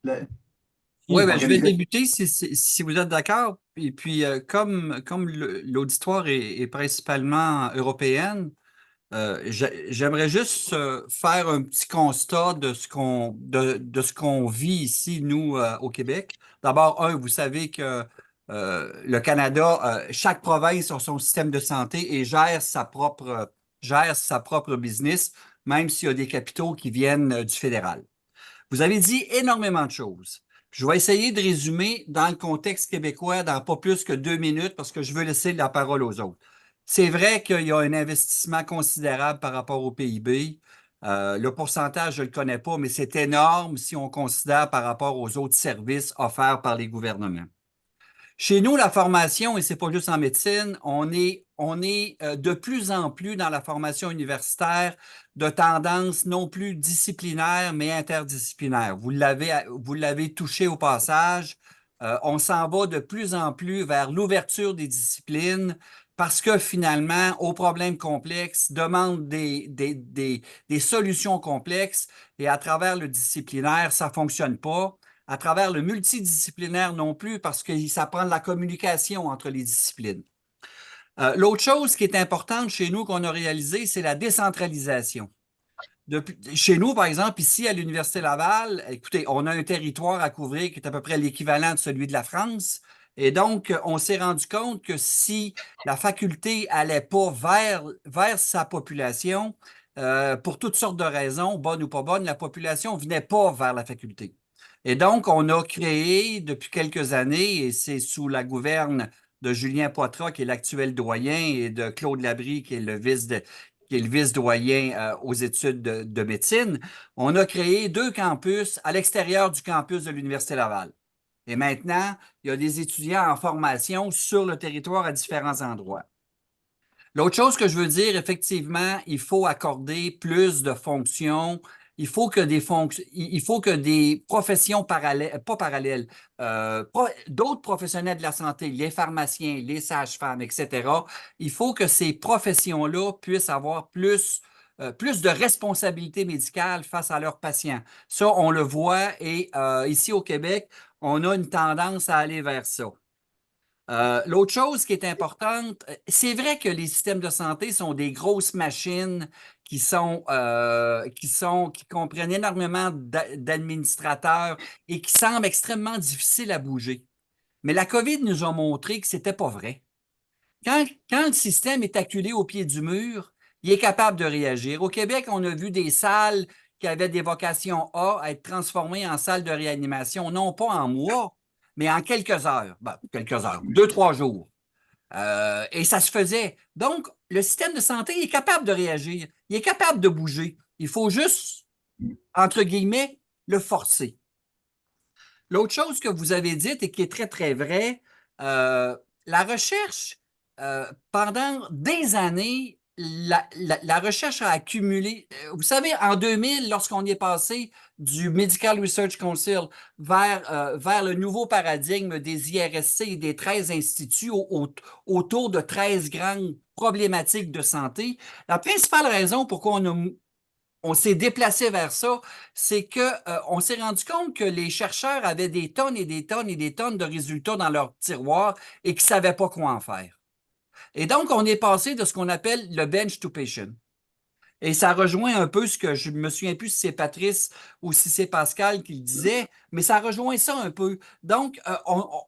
la- Oui, ben, je vais débuter si vous êtes d'accord. Et puis, comme l'auditoire est principalement européenne, J'aimerais juste faire un petit constat de de ce qu'on vit ici, nous, au Québec. D'abord, vous savez que le Canada, chaque province a son système de santé et gère sa propre business, même s'il y a des capitaux qui viennent du fédéral. Vous avez dit énormément de choses. Je vais essayer de résumer dans le contexte québécois dans pas plus que 2 minutes parce que je veux laisser la parole aux autres. C'est vrai qu'il y a un investissement considérable par rapport au PIB. Le pourcentage, je ne le connais pas, mais c'est énorme si on considère par rapport aux autres services offerts par les gouvernements. Chez nous, la formation, et c'est pas juste en médecine, on est de plus en plus dans la formation universitaire de tendance non plus disciplinaire, mais interdisciplinaire. Vous l'avez touché au passage. On s'en va de plus en plus vers l'ouverture des disciplines parce que finalement, aux problèmes complexes, demande des solutions complexes et à travers le disciplinaire, ça ne fonctionne pas à travers le multidisciplinaire non plus, parce que ça prend de la communication entre les disciplines. L'autre chose qui est importante chez nous qu'on a réalisé, c'est la décentralisation. Chez nous, par exemple, ici à l'Université Laval, écoutez, on a un territoire à couvrir qui est à peu près l'équivalent de celui de la France. Et donc, on s'est rendu compte que si la faculté n'allait pas vers sa population, pour toutes sortes de raisons, bonnes ou pas bonnes, la population ne venait pas vers la faculté. Et donc, on a créé depuis quelques années, et c'est sous la gouverne de Julien Poitras, qui est l'actuel doyen, et de Claude Labrie, qui est le vice-doyen aux études de médecine, on a créé 2 campus à l'extérieur du campus de l'Université Laval. Et maintenant, il y a des étudiants en formation sur le territoire à différents endroits. L'autre chose que je veux dire, effectivement, il faut accorder plus de fonctions. Il faut que des professions parallèles, pas parallèles, d'autres professionnels de la santé, les pharmaciens, les sages-femmes, etc., il faut que ces professions-là puissent avoir plus de responsabilités médicales face à leurs patients. Ça, on le voit et ici au Québec, on a une tendance à aller vers ça. L'autre chose qui est importante, c'est vrai que les systèmes de santé sont des grosses machines qui comprennent énormément d'administrateurs et qui semblent extrêmement difficiles à bouger. Mais la COVID nous a montré que ce n'était pas vrai. Quand le système est acculé au pied du mur, il est capable de réagir. Au Québec, on a vu des salles qui avaient des vocations A être transformées en salles de réanimation, non pas en mois, mais en quelques heures. Ben, quelques heures, 2-3 jours. Et ça se faisait. Donc, le système de santé est capable de réagir. Il est capable de bouger. Il faut juste, entre guillemets, le forcer. L'autre chose que vous avez dite et qui est très, très vrai, la recherche, pendant des années, la recherche a accumulé. Vous savez, en 2000, lorsqu'on est passé du Medical Research Council vers le nouveau paradigme des IRSC et des 13 instituts autour de 13 grandes problématiques de santé, la principale raison pourquoi on s'est déplacé vers ça, c'est qu'on s'est rendu compte que les chercheurs avaient des tonnes et des tonnes et des tonnes de résultats dans leur tiroir et qu'ils ne savaient pas quoi en faire. Et donc, on est passé de ce qu'on appelle le bench to patient. Et ça rejoint un peu ce que je ne me souviens plus si c'est Patrice ou si c'est Pascal qui le disait, mais ça rejoint ça un peu. Donc,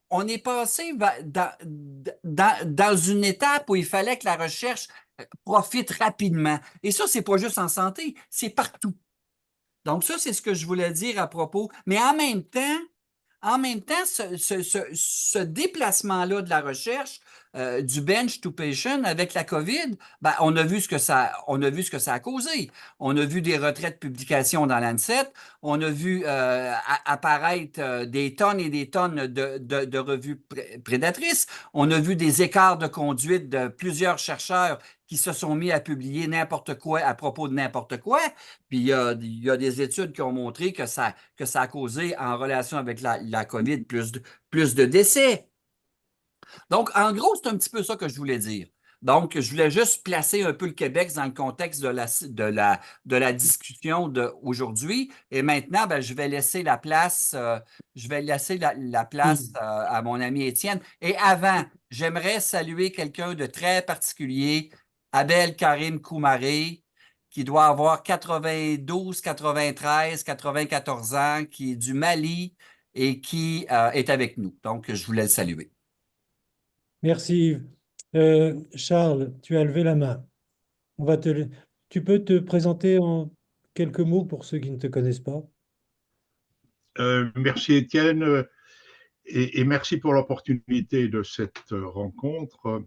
on est passé dans une étape où il fallait que la recherche profite rapidement. Et ça, c'est pas juste en santé, c'est partout. Donc, ça, c'est ce que je voulais dire à propos. Mais en même temps, ce déplacement-là de la recherche, du bench to patient avec la COVID, ben, on a vu ce que ça a causé. On a vu des retraits de publications dans l'ANSET, on a vu apparaître des tonnes et des tonnes de revues prédatrices, on a vu des écarts de conduite de plusieurs chercheurs qui se sont mis à publier n'importe quoi à propos de n'importe quoi. Puis il y a des études qui ont montré que ça a causé, en relation avec la COVID, plus de décès. Donc, en gros, c'est un petit peu ça que je voulais dire. Donc, je voulais juste placer un peu le Québec dans le contexte de la discussion d'aujourd'hui. Et maintenant, ben, je vais laisser la place, à mon ami Étienne. Et avant, j'aimerais saluer quelqu'un de très particulier Abel Karim Koumaré, qui doit avoir 92, 93, 94 ans, qui est du Mali et qui est avec nous. Donc, je voulais le saluer. Merci Yves. Charles, tu as levé la main. Tu peux te présenter en quelques mots pour ceux qui ne te connaissent pas? Merci Étienne et merci pour l'opportunité de cette rencontre.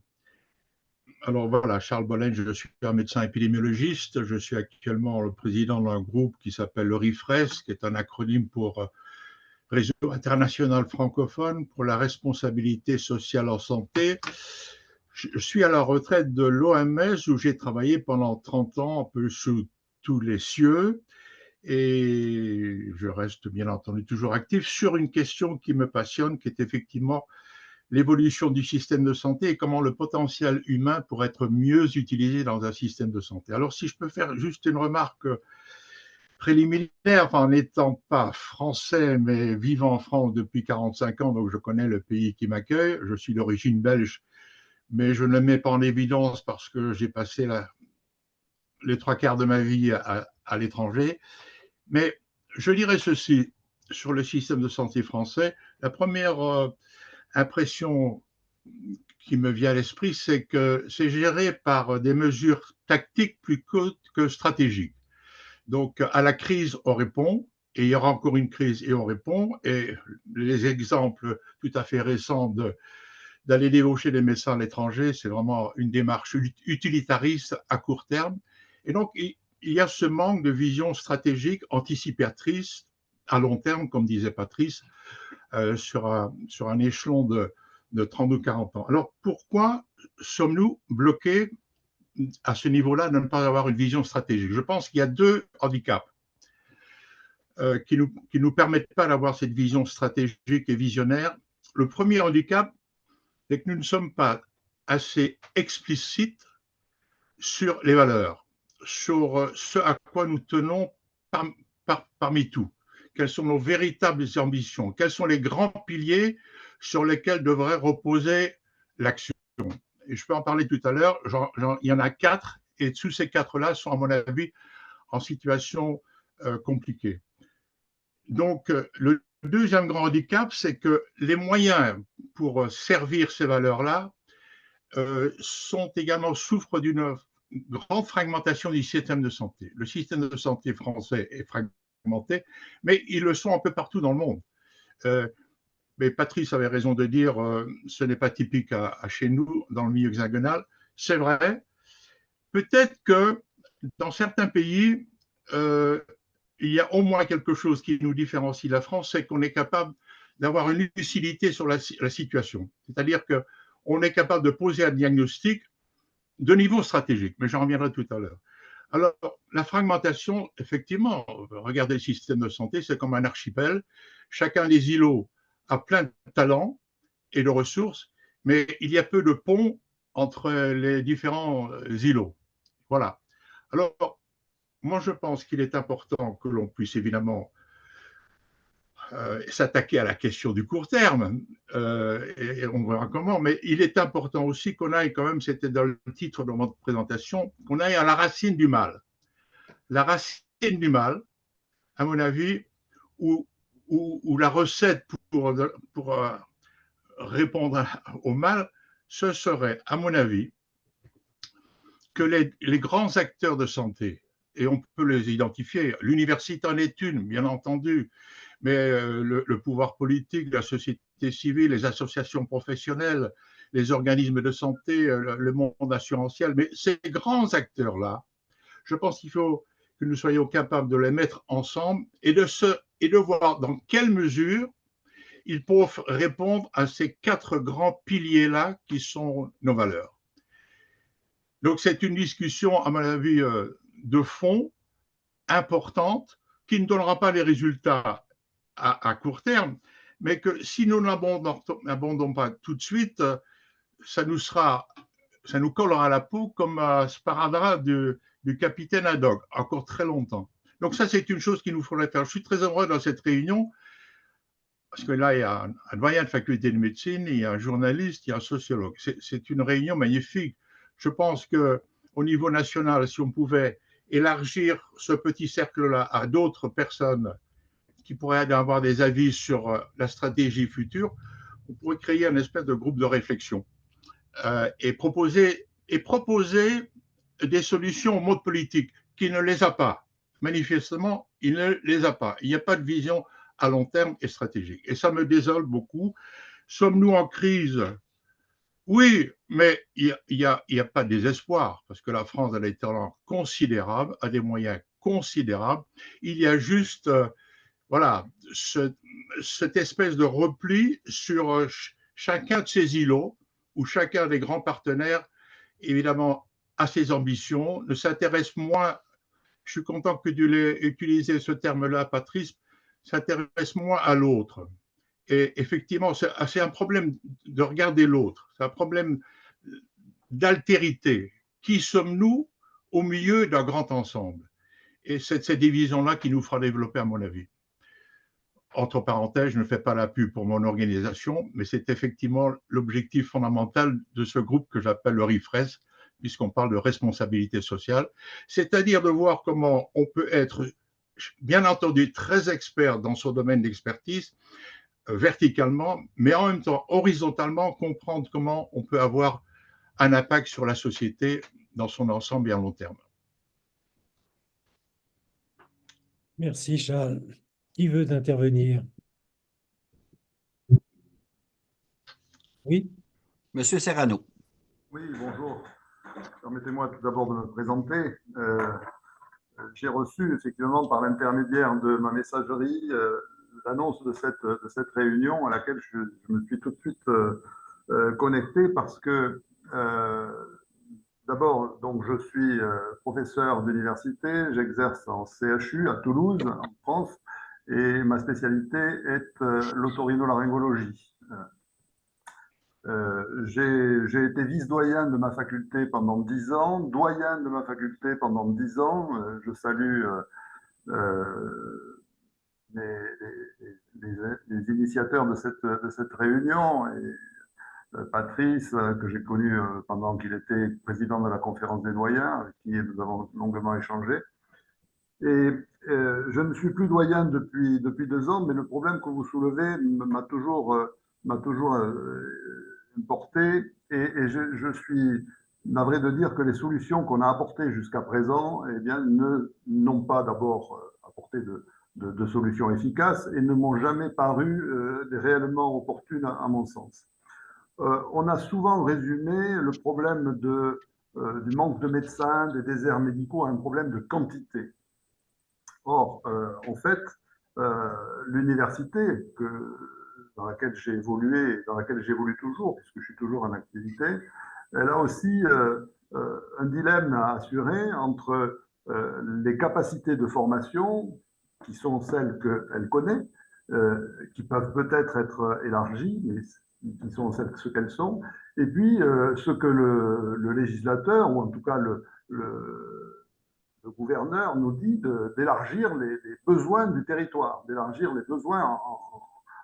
Alors voilà, Charles Bollen, je suis un médecin épidémiologiste. Je suis actuellement le président d'un groupe qui s'appelle le RIFRES, qui est un acronyme pour Réseau international francophone pour la responsabilité sociale en santé. Je suis à la retraite de l'OMS où j'ai travaillé pendant 30 ans, un peu sous tous les cieux. Et je reste bien entendu toujours actif sur une question qui me passionne, qui est effectivement l'évolution du système de santé et comment le potentiel humain pourrait être mieux utilisé dans un système de santé. Alors si je peux faire juste une remarque préliminaire, enfin, en n'étant pas français, mais vivant en France depuis 45 ans, donc je connais le pays qui m'accueille, je suis d'origine belge, mais je ne le mets pas en évidence parce que j'ai passé les 3/4 de ma vie à l'étranger. Mais je dirais ceci sur le système de santé français. La première impression qui me vient à l'esprit, c'est que c'est géré par des mesures tactiques plus que stratégiques. Donc, à la crise, on répond, et il y aura encore une crise et on répond. Et les exemples tout à fait récents d'aller débaucher des médecins à l'étranger, c'est vraiment une démarche utilitariste à court terme. Et donc, il y a ce manque de vision stratégique anticipatrice à long terme, comme disait Patrice, sur un échelon de 30 ou 40 ans. Alors, pourquoi sommes-nous bloqués à ce niveau-là de ne pas avoir une vision stratégique? Je pense qu'il y a deux handicaps qui nous permettent pas d'avoir cette vision stratégique et visionnaire. Le premier handicap, c'est que nous ne sommes pas assez explicites sur les valeurs, sur ce à quoi nous tenons parmi tout. Quelles sont nos véritables ambitions? Quels sont les grands piliers sur lesquels devrait reposer l'action? Et je peux en parler tout à l'heure. Il y en a 4, et tous ces 4-là sont, à mon avis, en situation compliquée. Donc, le deuxième grand handicap, c'est que les moyens pour servir ces valeurs-là souffrent d'une grande fragmentation du système de santé. Le système de santé français est fragmenté, mais ils le sont un peu partout dans le monde. Mais Patrice avait raison de dire ce n'est pas typique à chez nous, dans le milieu hexagonal. C'est vrai. Peut-être que dans certains pays, il y a au moins quelque chose qui nous différencie de la France, c'est qu'on est capable d'avoir une lucidité sur la situation. C'est-à-dire qu'on est capable de poser un diagnostic de niveau stratégique, mais j'en reviendrai tout à l'heure. Alors, la fragmentation, effectivement, regardez le système de santé, c'est comme un archipel. Chacun des îlots a plein de talents et de ressources, mais il y a peu de ponts entre les différents îlots. Voilà. Alors, moi, je pense qu'il est important que l'on puisse évidemment s'attaquer à la question du court terme, et on verra comment, mais il est important aussi qu'on aille quand même, c'était dans le titre de votre présentation, qu'on aille à la racine du mal. La racine du mal, à mon avis, où la recette pour répondre au mal, ce serait, à mon avis, que les grands acteurs de santé, et on peut les identifier, l'université en est une, bien entendu, mais le pouvoir politique, la société civile, les associations professionnelles, les organismes de santé, le monde assurantiel, mais ces grands acteurs-là, je pense qu'il faut que nous soyons capables de les mettre ensemble et de voir dans quelle mesure ils peuvent répondre à ces 4 grands piliers-là qui sont nos valeurs. Donc c'est une discussion, à mon avis, de fond, importante, qui ne donnera pas les résultats à court terme, mais que si nous ne l'abandonnons pas tout de suite, ça nous collera à la peau comme un sparadrap du capitaine Haddock, encore très longtemps. Donc ça, c'est une chose qu'il nous faudrait faire. Je suis très heureux dans cette réunion, parce que là, il y a un doyen de faculté de médecine, il y a un journaliste, il y a un sociologue. C'est une réunion magnifique. Je pense qu'on au niveau national, si on pouvait élargir ce petit cercle-là à d'autres personnes qui pourraient avoir des avis sur la stratégie future, on pourrait créer une espèce de groupe de réflexion et proposer des solutions au mode politique qui ne les a pas. Manifestement, il ne les a pas. Il n'y a pas de vision à long terme et stratégique. Et ça me désole beaucoup. Sommes-nous en crise? Oui, mais il n'y a pas de désespoir, parce que la France a des talents considérables, a des moyens considérables. Il y a juste voilà, cette espèce de repli sur chacun de ces îlots, où chacun des grands partenaires, évidemment, a ses ambitions, ne s'intéresse moins, je suis content que tu aies utilisé ce terme-là, Patrice, s'intéresse moins à l'autre. Et effectivement, c'est un problème de regarder l'autre, c'est un problème d'altérité. Qui sommes-nous au milieu d'un grand ensemble? Et c'est cette division-là qui nous fera développer, à mon avis. Entre parenthèses, je ne fais pas la pub pour mon organisation, mais c'est effectivement l'objectif fondamental de ce groupe que j'appelle le RIFRES, puisqu'on parle de responsabilité sociale, c'est-à-dire de voir comment on peut être, bien entendu, très expert dans son domaine d'expertise, verticalement, mais en même temps, horizontalement, comprendre comment on peut avoir un impact sur la société dans son ensemble et à long terme. Merci, Charles. Qui veut intervenir? Oui. Monsieur Serrano. Oui, bonjour. Permettez-moi tout d'abord de me présenter. J'ai reçu effectivement par l'intermédiaire de ma messagerie l'annonce de cette réunion à laquelle je me suis tout de suite connecté parce que d'abord, donc, je suis professeur d'université, j'exerce en CHU à Toulouse, en France, et ma spécialité est l'otorhinolaryngologie. J'ai été vice-doyen de ma faculté pendant 10 ans, doyen de ma faculté pendant 10 ans. Je salue les initiateurs de cette réunion et Patrice, que j'ai connu pendant qu'il était président de la conférence des doyens, avec qui nous avons longuement échangé. Et je ne suis plus doyen depuis 2 ans, mais le problème que vous soulevez m'a toujours importé et je suis navré de dire que les solutions qu'on a apportées jusqu'à présent eh bien, n'ont pas d'abord apporté de solutions efficaces et ne m'ont jamais paru réellement opportunes à mon sens. On a souvent résumé le problème du manque de médecins, des déserts médicaux à un problème de quantité. Or, en fait, l'université dans laquelle j'ai évolué et dans laquelle j'évolue toujours, puisque je suis toujours en activité, elle a aussi un dilemme à assurer entre les capacités de formation, qui sont celles qu'elle connaît, qui peuvent peut-être être élargies, mais qui sont ce qu'elles sont, et puis ce que le législateur, ou en tout cas le gouverneur nous dit d'élargir les besoins du territoire, d'élargir les besoins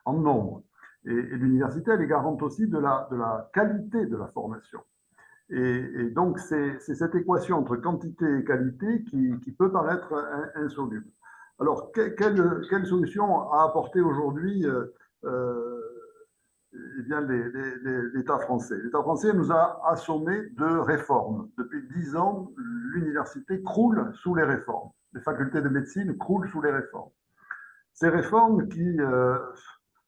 en nombre. Et l'université, elle est garante aussi de la qualité de la formation. Et donc, c'est cette équation entre quantité et qualité qui peut paraître insoluble. Alors, quelle solution a apporté aujourd'hui eh bien, l'État français? L'État français nous a assommés de réformes. Depuis 10 ans, l'université croule sous les réformes. Les facultés de médecine croulent sous les réformes. Ces réformes qui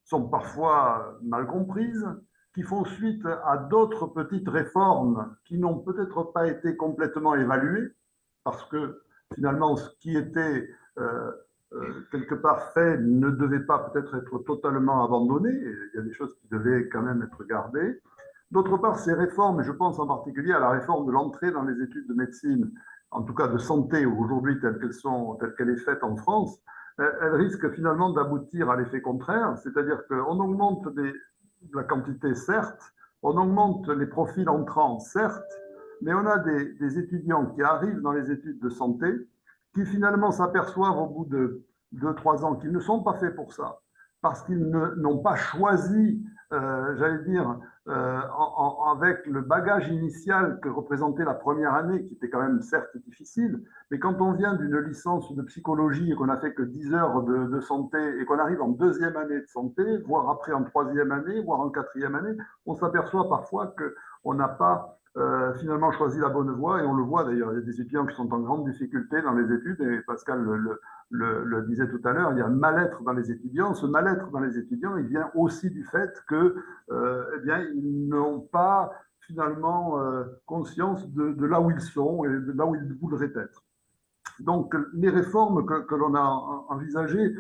sont parfois mal comprises, qui font suite à d'autres petites réformes qui n'ont peut-être pas été complètement évaluées, parce que finalement, ce qui était quelque part fait ne devait pas peut-être être totalement abandonné. Il y a des choses qui devaient quand même être gardées. D'autre part, ces réformes, et je pense en particulier à la réforme de l'entrée dans les études de médecine, en tout cas de santé, aujourd'hui telle qu'elle est faite en France, elle risque finalement d'aboutir à l'effet contraire, c'est-à-dire qu'on augmente la quantité, certes, on augmente les profils entrants, certes, mais on a des étudiants qui arrivent dans les études de santé qui finalement s'aperçoivent au bout de 2-3 ans qu'ils ne sont pas faits pour ça, parce qu'ils n'ont pas choisi, j'allais dire, avec le bagage initial que représentait la première année, qui était quand même certes difficile, mais quand on vient d'une licence de psychologie et qu'on n'a fait que 10 heures de santé et qu'on arrive en deuxième année de santé, voire après en troisième année, voire en quatrième année, on s'aperçoit parfois qu'on n'a pas finalement choisi la bonne voie, et on le voit d'ailleurs, il y a des étudiants qui sont en grande difficulté dans les études, et Pascal le disait tout à l'heure, il y a un mal-être dans les étudiants. Ce mal-être dans les étudiants, il vient aussi du fait que, eh bien, ils n'ont pas finalement conscience de là où ils sont et de là où ils voudraient être. Donc, les réformes que l'on a envisagées,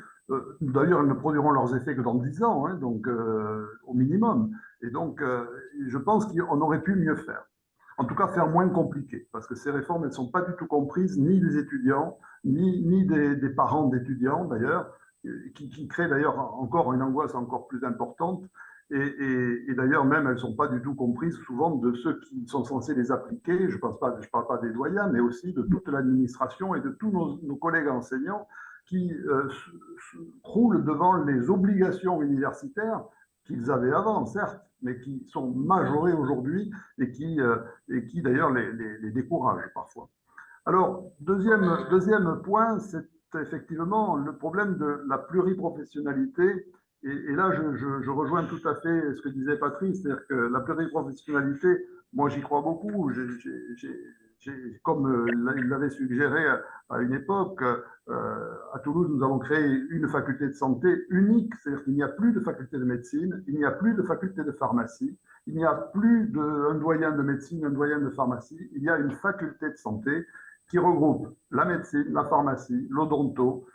d'ailleurs, elles ne produiront leurs effets que dans 10 ans, hein, donc au minimum. Et donc, je pense qu'on aurait pu mieux faire. En tout cas, faire moins compliqué, parce que ces réformes, elles ne sont pas du tout comprises, ni des étudiants, ni des parents d'étudiants, d'ailleurs, qui créent d'ailleurs encore une angoisse encore plus importante. Et d'ailleurs, même, elles ne sont pas du tout comprises souvent de ceux qui sont censés les appliquer. Je ne parle pas des doyens, mais aussi de toute l'administration et de tous nos collègues enseignants qui croulent devant les obligations universitaires qu'ils avaient avant, certes, mais qui sont majorées aujourd'hui et qui d'ailleurs, les découragent parfois. Alors, deuxième point, c'est effectivement le problème de la pluriprofessionnalité. Et là, je rejoins tout à fait ce que disait Patrice, c'est-à-dire que la pluriprofessionnalité, moi, j'y crois beaucoup. Comme il l'avait suggéré à une époque, à Toulouse, nous avons créé une faculté de santé unique, c'est-à-dire qu'il n'y a plus de faculté de médecine, il n'y a plus de faculté de pharmacie, il n'y a plus un doyen de médecine, un doyen de pharmacie, il y a une faculté de santé qui regroupe la médecine, la pharmacie, l'odonto,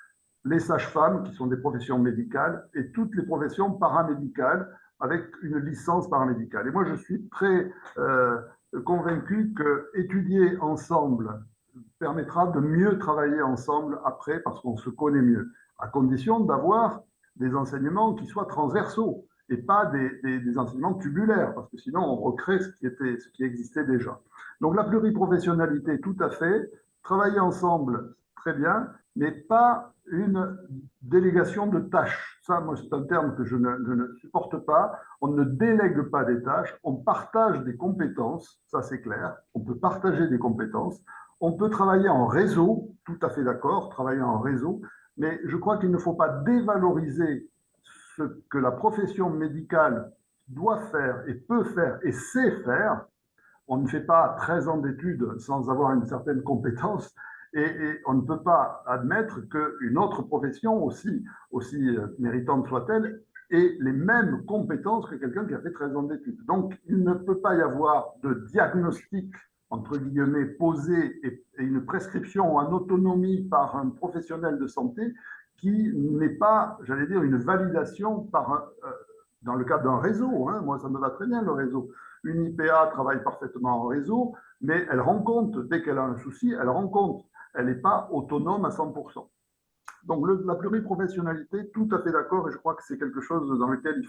les sages-femmes, qui sont des professions médicales, et toutes les professions paramédicales avec une licence paramédicale. Et moi, je suis très convaincu qu'étudier ensemble permettra de mieux travailler ensemble après, parce qu'on se connaît mieux, à condition d'avoir des enseignements qui soient transversaux et pas des enseignements tubulaires, parce que sinon on recrée ce qui existait déjà. Donc la pluriprofessionnalité, tout à fait, travailler ensemble, très bien, mais pas une délégation de tâches. Ça, moi, c'est un terme que je ne supporte pas. On ne délègue pas des tâches, on partage des compétences, ça c'est clair, on peut partager des compétences, on peut travailler en réseau, tout à fait d'accord, travailler en réseau, mais je crois qu'il ne faut pas dévaloriser ce que la profession médicale doit faire et peut faire et sait faire. On ne fait pas 13 ans d'études sans avoir une certaine compétence, et on ne peut pas admettre qu'une autre profession, aussi méritante soit-elle, ait les mêmes compétences que quelqu'un qui a fait 13 ans d'études. Donc, il ne peut pas y avoir de diagnostic, entre guillemets, posé et une prescription en autonomie par un professionnel de santé qui n'est pas, j'allais dire, une validation dans le cadre d'un réseau. Hein. Moi, ça me va très bien, le réseau. Une IPA travaille parfaitement en réseau, mais elle rend compte, dès qu'elle a un souci, elle rend compte. Elle n'est pas autonome à 100%. Donc, la pluriprofessionnalité, tout à fait d'accord, et je crois que c'est quelque chose dans lequel il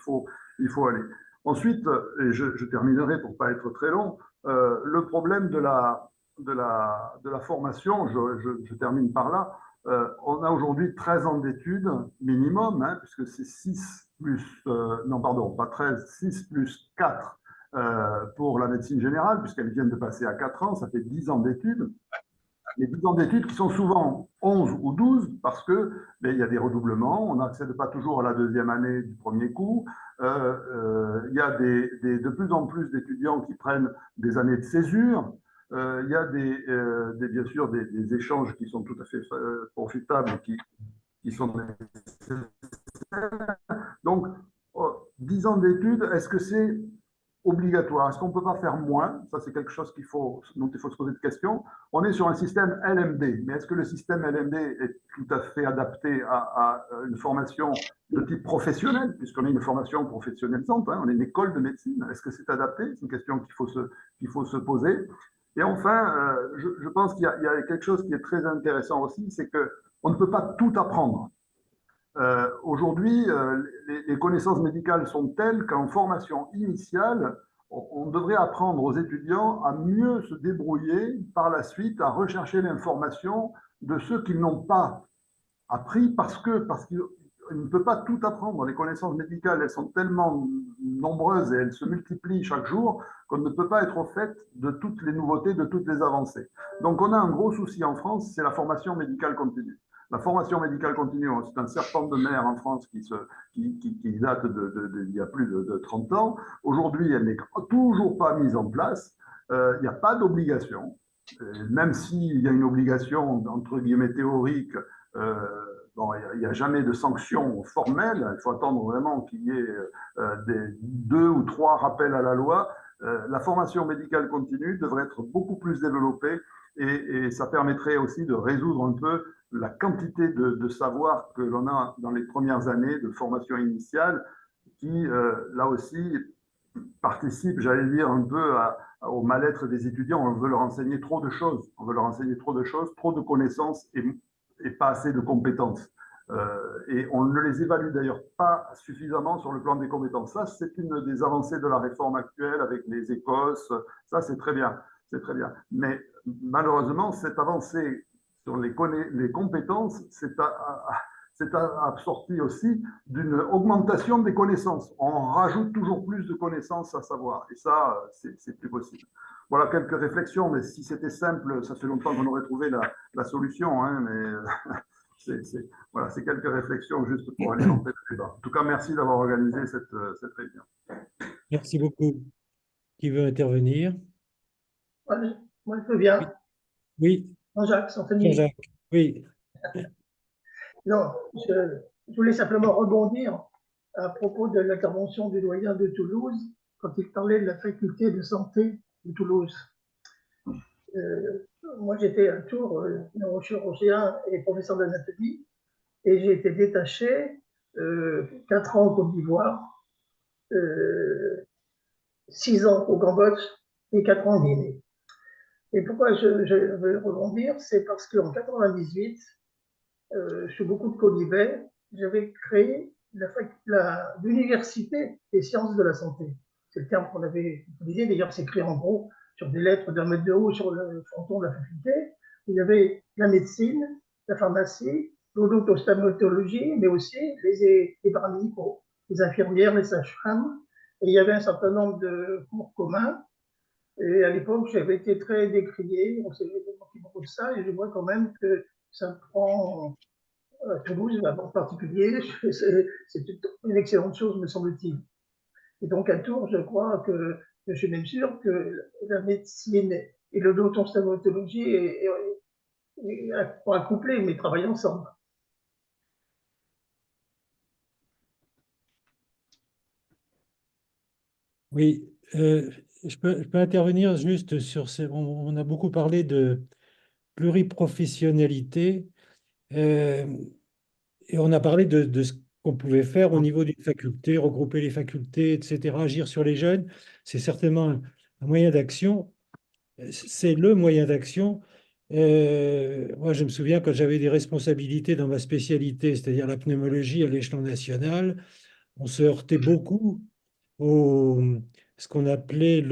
faut aller. Ensuite, et je terminerai pour ne pas être très long, le problème de la formation, je termine par là. On a aujourd'hui 13 ans d'études minimum, hein, puisque c'est 6 plus, non pardon, pas 13, 6 plus 4 pour la médecine générale, puisqu'elle vient de passer à 4 ans, ça fait 10 ans d'études. Les 10 ans d'études qui sont souvent 11 ou 12 parce que il y a des redoublements, on n'accède pas toujours à la deuxième année du premier coup, il y a de plus en plus d'étudiants qui prennent des années de césure, il y a bien sûr des échanges qui sont tout à fait profitables et qui sont nécessaires. Donc, 10 ans d'études, est-ce que c'est obligatoire? Est-ce qu'on ne peut pas faire moins? Ça, c'est quelque chose dont il faut se poser de questions. On est sur un système LMD, mais est-ce que le système LMD est tout à fait adapté à une formation de type professionnel, puisqu'on est une formation professionnalisante, hein, on est une école de médecine? Est-ce que c'est adapté? C'est une question qu'il faut se poser. Et enfin, je pense qu'il y a quelque chose qui est très intéressant aussi, c'est qu'on ne peut pas tout apprendre. Aujourd'hui, les connaissances médicales sont telles qu'en formation initiale, on devrait apprendre aux étudiants à mieux se débrouiller par la suite, à rechercher l'information de ceux qui n'ont pas appris parce qu'ils ne peut pas tout apprendre. Les connaissances médicales, elles sont tellement nombreuses et elles se multiplient chaque jour qu'on ne peut pas être au fait de toutes les nouveautés, de toutes les avancées. Donc on a un gros souci en France, c'est la formation médicale continue. La formation médicale continue, c'est un serpent de mer en France qui date d'il y a plus de 30 ans. Aujourd'hui, elle n'est toujours pas mise en place. Il n'y a pas d'obligation. Même s'il y a une obligation, entre guillemets, théorique, bon, il n'y a jamais de sanctions formelles. Il faut attendre vraiment qu'il y ait 2 ou 3 rappels à la loi. La formation médicale continue devrait être beaucoup plus développée et ça permettrait aussi de résoudre un peu la quantité de savoir que l'on a dans les premières années de formation initiale qui, là aussi, participe, j'allais dire, un peu au mal-être des étudiants. On veut leur enseigner trop de choses. On veut leur enseigner trop de choses, trop de connaissances et pas assez de compétences. Et on ne les évalue d'ailleurs pas suffisamment sur le plan des compétences. Ça, c'est une des avancées de la réforme actuelle avec les Écosses. Ça, c'est très bien. C'est très bien. Mais malheureusement, cette avancée sur les compétences, c'est assorti aussi d'une augmentation des connaissances. On rajoute toujours plus de connaissances à savoir. Et ça, c'est plus possible. Voilà quelques réflexions, mais si c'était simple, ça fait longtemps qu'on aurait trouvé la solution. Hein, mais voilà, c'est quelques réflexions juste pour alimenter le débat. En tout cas, merci d'avoir organisé cette réunion. Merci beaucoup. Qui veut intervenir? Moi, je peux bien. Oui, Jean-Jacques Santoni. Jean-Jacques. Oui. Non, je voulais simplement rebondir à propos de l'intervention du doyen de Toulouse quand il parlait de la faculté de santé de Toulouse. Moi, j'étais à Tours, neurochirurgien et professeur d'anatomie, et j'ai été détaché 4 ans en Côte d'Ivoire, 6 ans au Cambodge et 4 ans en Guinée. Et pourquoi je veux rebondir, c'est parce qu'en 98, sur beaucoup de Colibet, j'avais créé l'université des sciences de la santé. C'est le terme qu'on avait utilisé, d'ailleurs c'est écrit en gros sur des lettres d'1 mètre de haut sur le fronton de la faculté. Il y avait la médecine, la pharmacie, l'odontostomatologie, mais aussi les paramédicaux, les infirmières, les sages-femmes. Et il y avait un certain nombre de cours communs. Et à l'époque, j'avais été très décrié, on s'est moqué beaucoup de ça, et je vois quand même que ça prend à Toulouse en particulier, c'est une excellente chose, me semble-t-il. Et donc à Tours, je crois que, je suis même sûr que la médecine et l'odontostomatologie pas accouplés, mais travaillent ensemble. Oui, je peux intervenir juste sur on a beaucoup parlé de pluriprofessionnalité et on a parlé de ce qu'on pouvait faire au niveau d'une faculté, regrouper les facultés, etc., agir sur les jeunes. C'est certainement un moyen d'action. C'est le moyen d'action. Moi, je me souviens quand j'avais des responsabilités dans ma spécialité, c'est-à-dire la pneumologie à l'échelon national, on se heurtait beaucoup ce qu'on appelait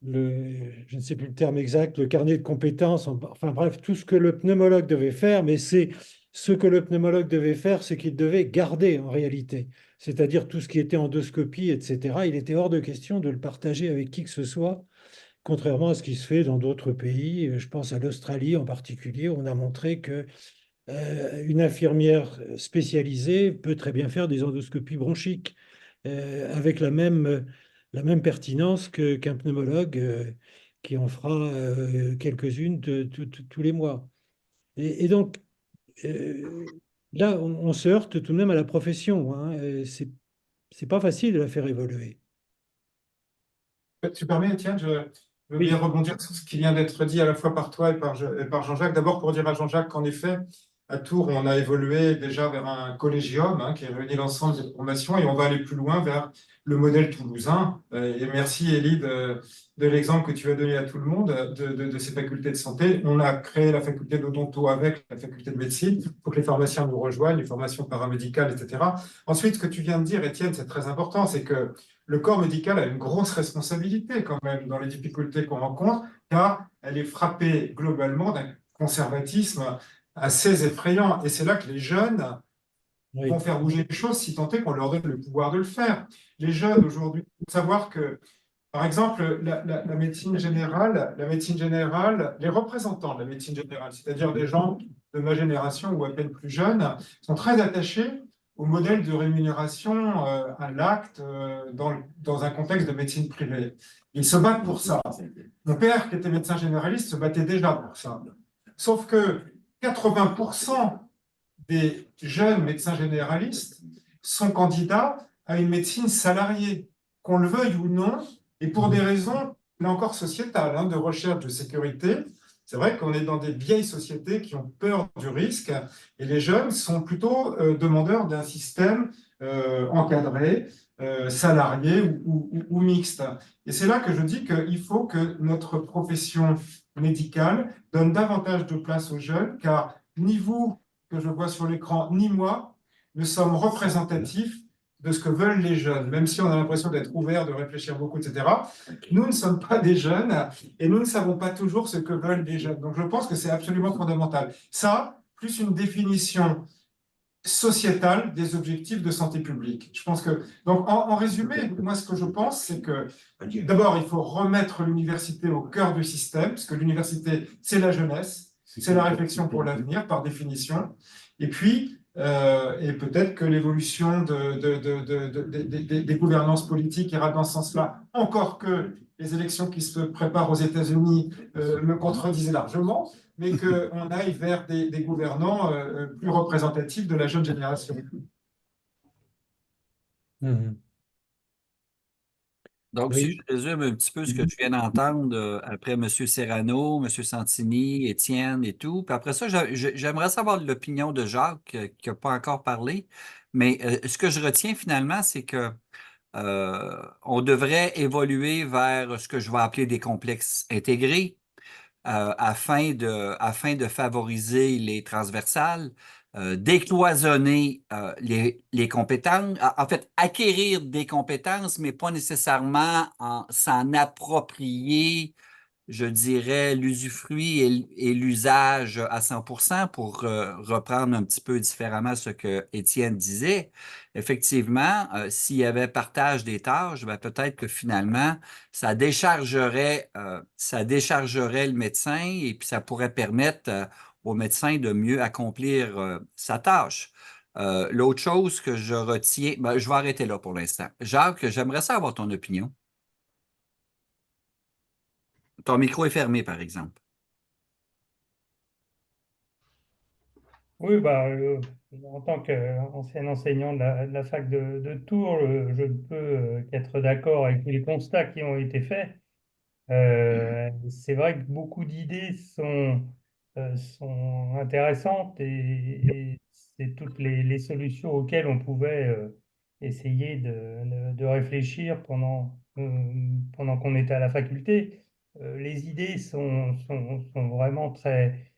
je ne sais plus le terme exact, le carnet de compétences, enfin bref, tout ce que le pneumologue devait faire, mais c'est ce que le pneumologue devait faire, c'est qu'il devait garder en réalité, c'est-à-dire tout ce qui était endoscopie, etc. Il était hors de question de le partager avec qui que ce soit, contrairement à ce qui se fait dans d'autres pays. Je pense à l'Australie en particulier, où on a montré que une infirmière spécialisée peut très bien faire des endoscopies bronchiques avec la même pertinence qu'un pneumologue qui en fera quelques-unes tous les mois. Et donc, là, on se heurte tout de même à la profession. Hein. C'est pas facile de la faire évoluer. Tu permets, Étienne, je veux Oui. bien rebondir sur ce qui vient d'être dit à la fois par toi et par Jean-Jacques. D'abord, pour dire à Jean-Jacques qu'en effet, à Tours, on a évolué déjà vers un collégium qui réunit l'ensemble des formations et on va aller plus loin vers le modèle toulousain. Et merci, Élie, de l'exemple que tu as donné à tout le monde de ces facultés de santé. On a créé la faculté d'odonto avec la faculté de médecine pour que les pharmaciens nous rejoignent, les formations paramédicales, etc. Ensuite, ce que tu viens de dire, Étienne, c'est très important, c'est que le corps médical a une grosse responsabilité quand même dans les difficultés qu'on rencontre, car elle est frappée globalement d'un conservatisme assez effrayant. Et c'est là que les jeunes Oui. vont faire bouger les choses si tant est qu'on leur donne le pouvoir de le faire. Les jeunes aujourd'hui, il faut savoir que, par exemple, la médecine générale, les représentants de la médecine générale, c'est-à-dire des gens de ma génération ou à peine plus jeunes, sont très attachés au modèle de rémunération à l'acte dans un contexte de médecine privée. Ils se battent pour ça. Mon père, qui était médecin généraliste, se battait déjà pour ça. Sauf que 80% des jeunes médecins généralistes sont candidats à une médecine salariée, qu'on le veuille ou non, et pour des raisons, là encore, sociétales, hein, de recherche de sécurité. C'est vrai qu'on est dans des vieilles sociétés qui ont peur du risque, et les jeunes sont plutôt demandeurs d'un système encadré, salarié ou mixte. Et c'est là que je dis qu'il faut que notre profession médicale donne davantage de place aux jeunes, car ni vous, que je vois sur l'écran, ni moi, ne sommes représentatifs de ce que veulent les jeunes, même si on a l'impression d'être ouvert, de réfléchir beaucoup, etc. Nous ne sommes pas des jeunes et nous ne savons pas toujours ce que veulent les jeunes. Donc je pense que c'est absolument fondamental. Ça, plus une définition sociétale des objectifs de santé publique. Je pense que, donc en résumé, moi ce que je pense, c'est que d'abord, il faut remettre l'université au cœur du système, parce que l'université, c'est la jeunesse, c'est la réflexion pour l'avenir, par définition. Et puis, et peut-être que l'évolution des gouvernances politiques ira dans ce sens-là, encore que les élections qui se préparent aux États-Unis me contredisent largement, mais qu'on aille vers des gouvernants plus représentatifs de la jeune génération. Mhm. Donc, si je Oui. résume un petit peu ce que je viens d'entendre après M. Serrano, M. Santini, Étienne et tout, puis après ça, j'aimerais savoir l'opinion de Jacques qui n'a pas encore parlé, mais ce que je retiens finalement, c'est que on devrait évoluer vers ce que je vais appeler des complexes intégrés, afin de favoriser les transversales, décloisonner les compétences, en fait, acquérir des compétences, mais pas nécessairement s'en approprier, je dirais, l'usufruit et l'usage à 100% pour reprendre un petit peu différemment ce que Étienne disait. Effectivement, s'il y avait partage des tâches, ben, peut-être que finalement, ça déchargerait le médecin et puis ça pourrait permettre au médecin de mieux accomplir sa tâche. L'autre chose que je retiens, ben, je vais arrêter là pour l'instant. Jacques, j'aimerais ça avoir ton opinion. Ton micro est fermé, par exemple. Oui, bah, en tant qu'ancien enseignant de la fac de Tours, je ne peux qu'être d'accord avec tous les constats qui ont été faits. C'est vrai que beaucoup d'idées sont intéressantes et c'est toutes les solutions auxquelles on pouvait essayer de réfléchir pendant qu'on était à la faculté. Les idées sont vraiment très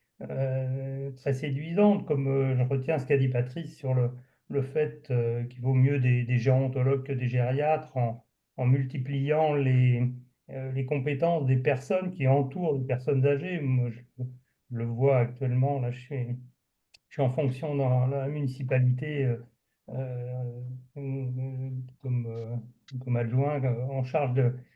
séduisantes, comme je retiens ce qu'a dit Patrice sur le fait qu'il vaut mieux des gérontologues que des gériatres en multipliant les compétences des personnes qui entourent les personnes âgées. Moi, je le vois actuellement, là, je suis en fonction dans la municipalité euh, comme, comme adjoint en charge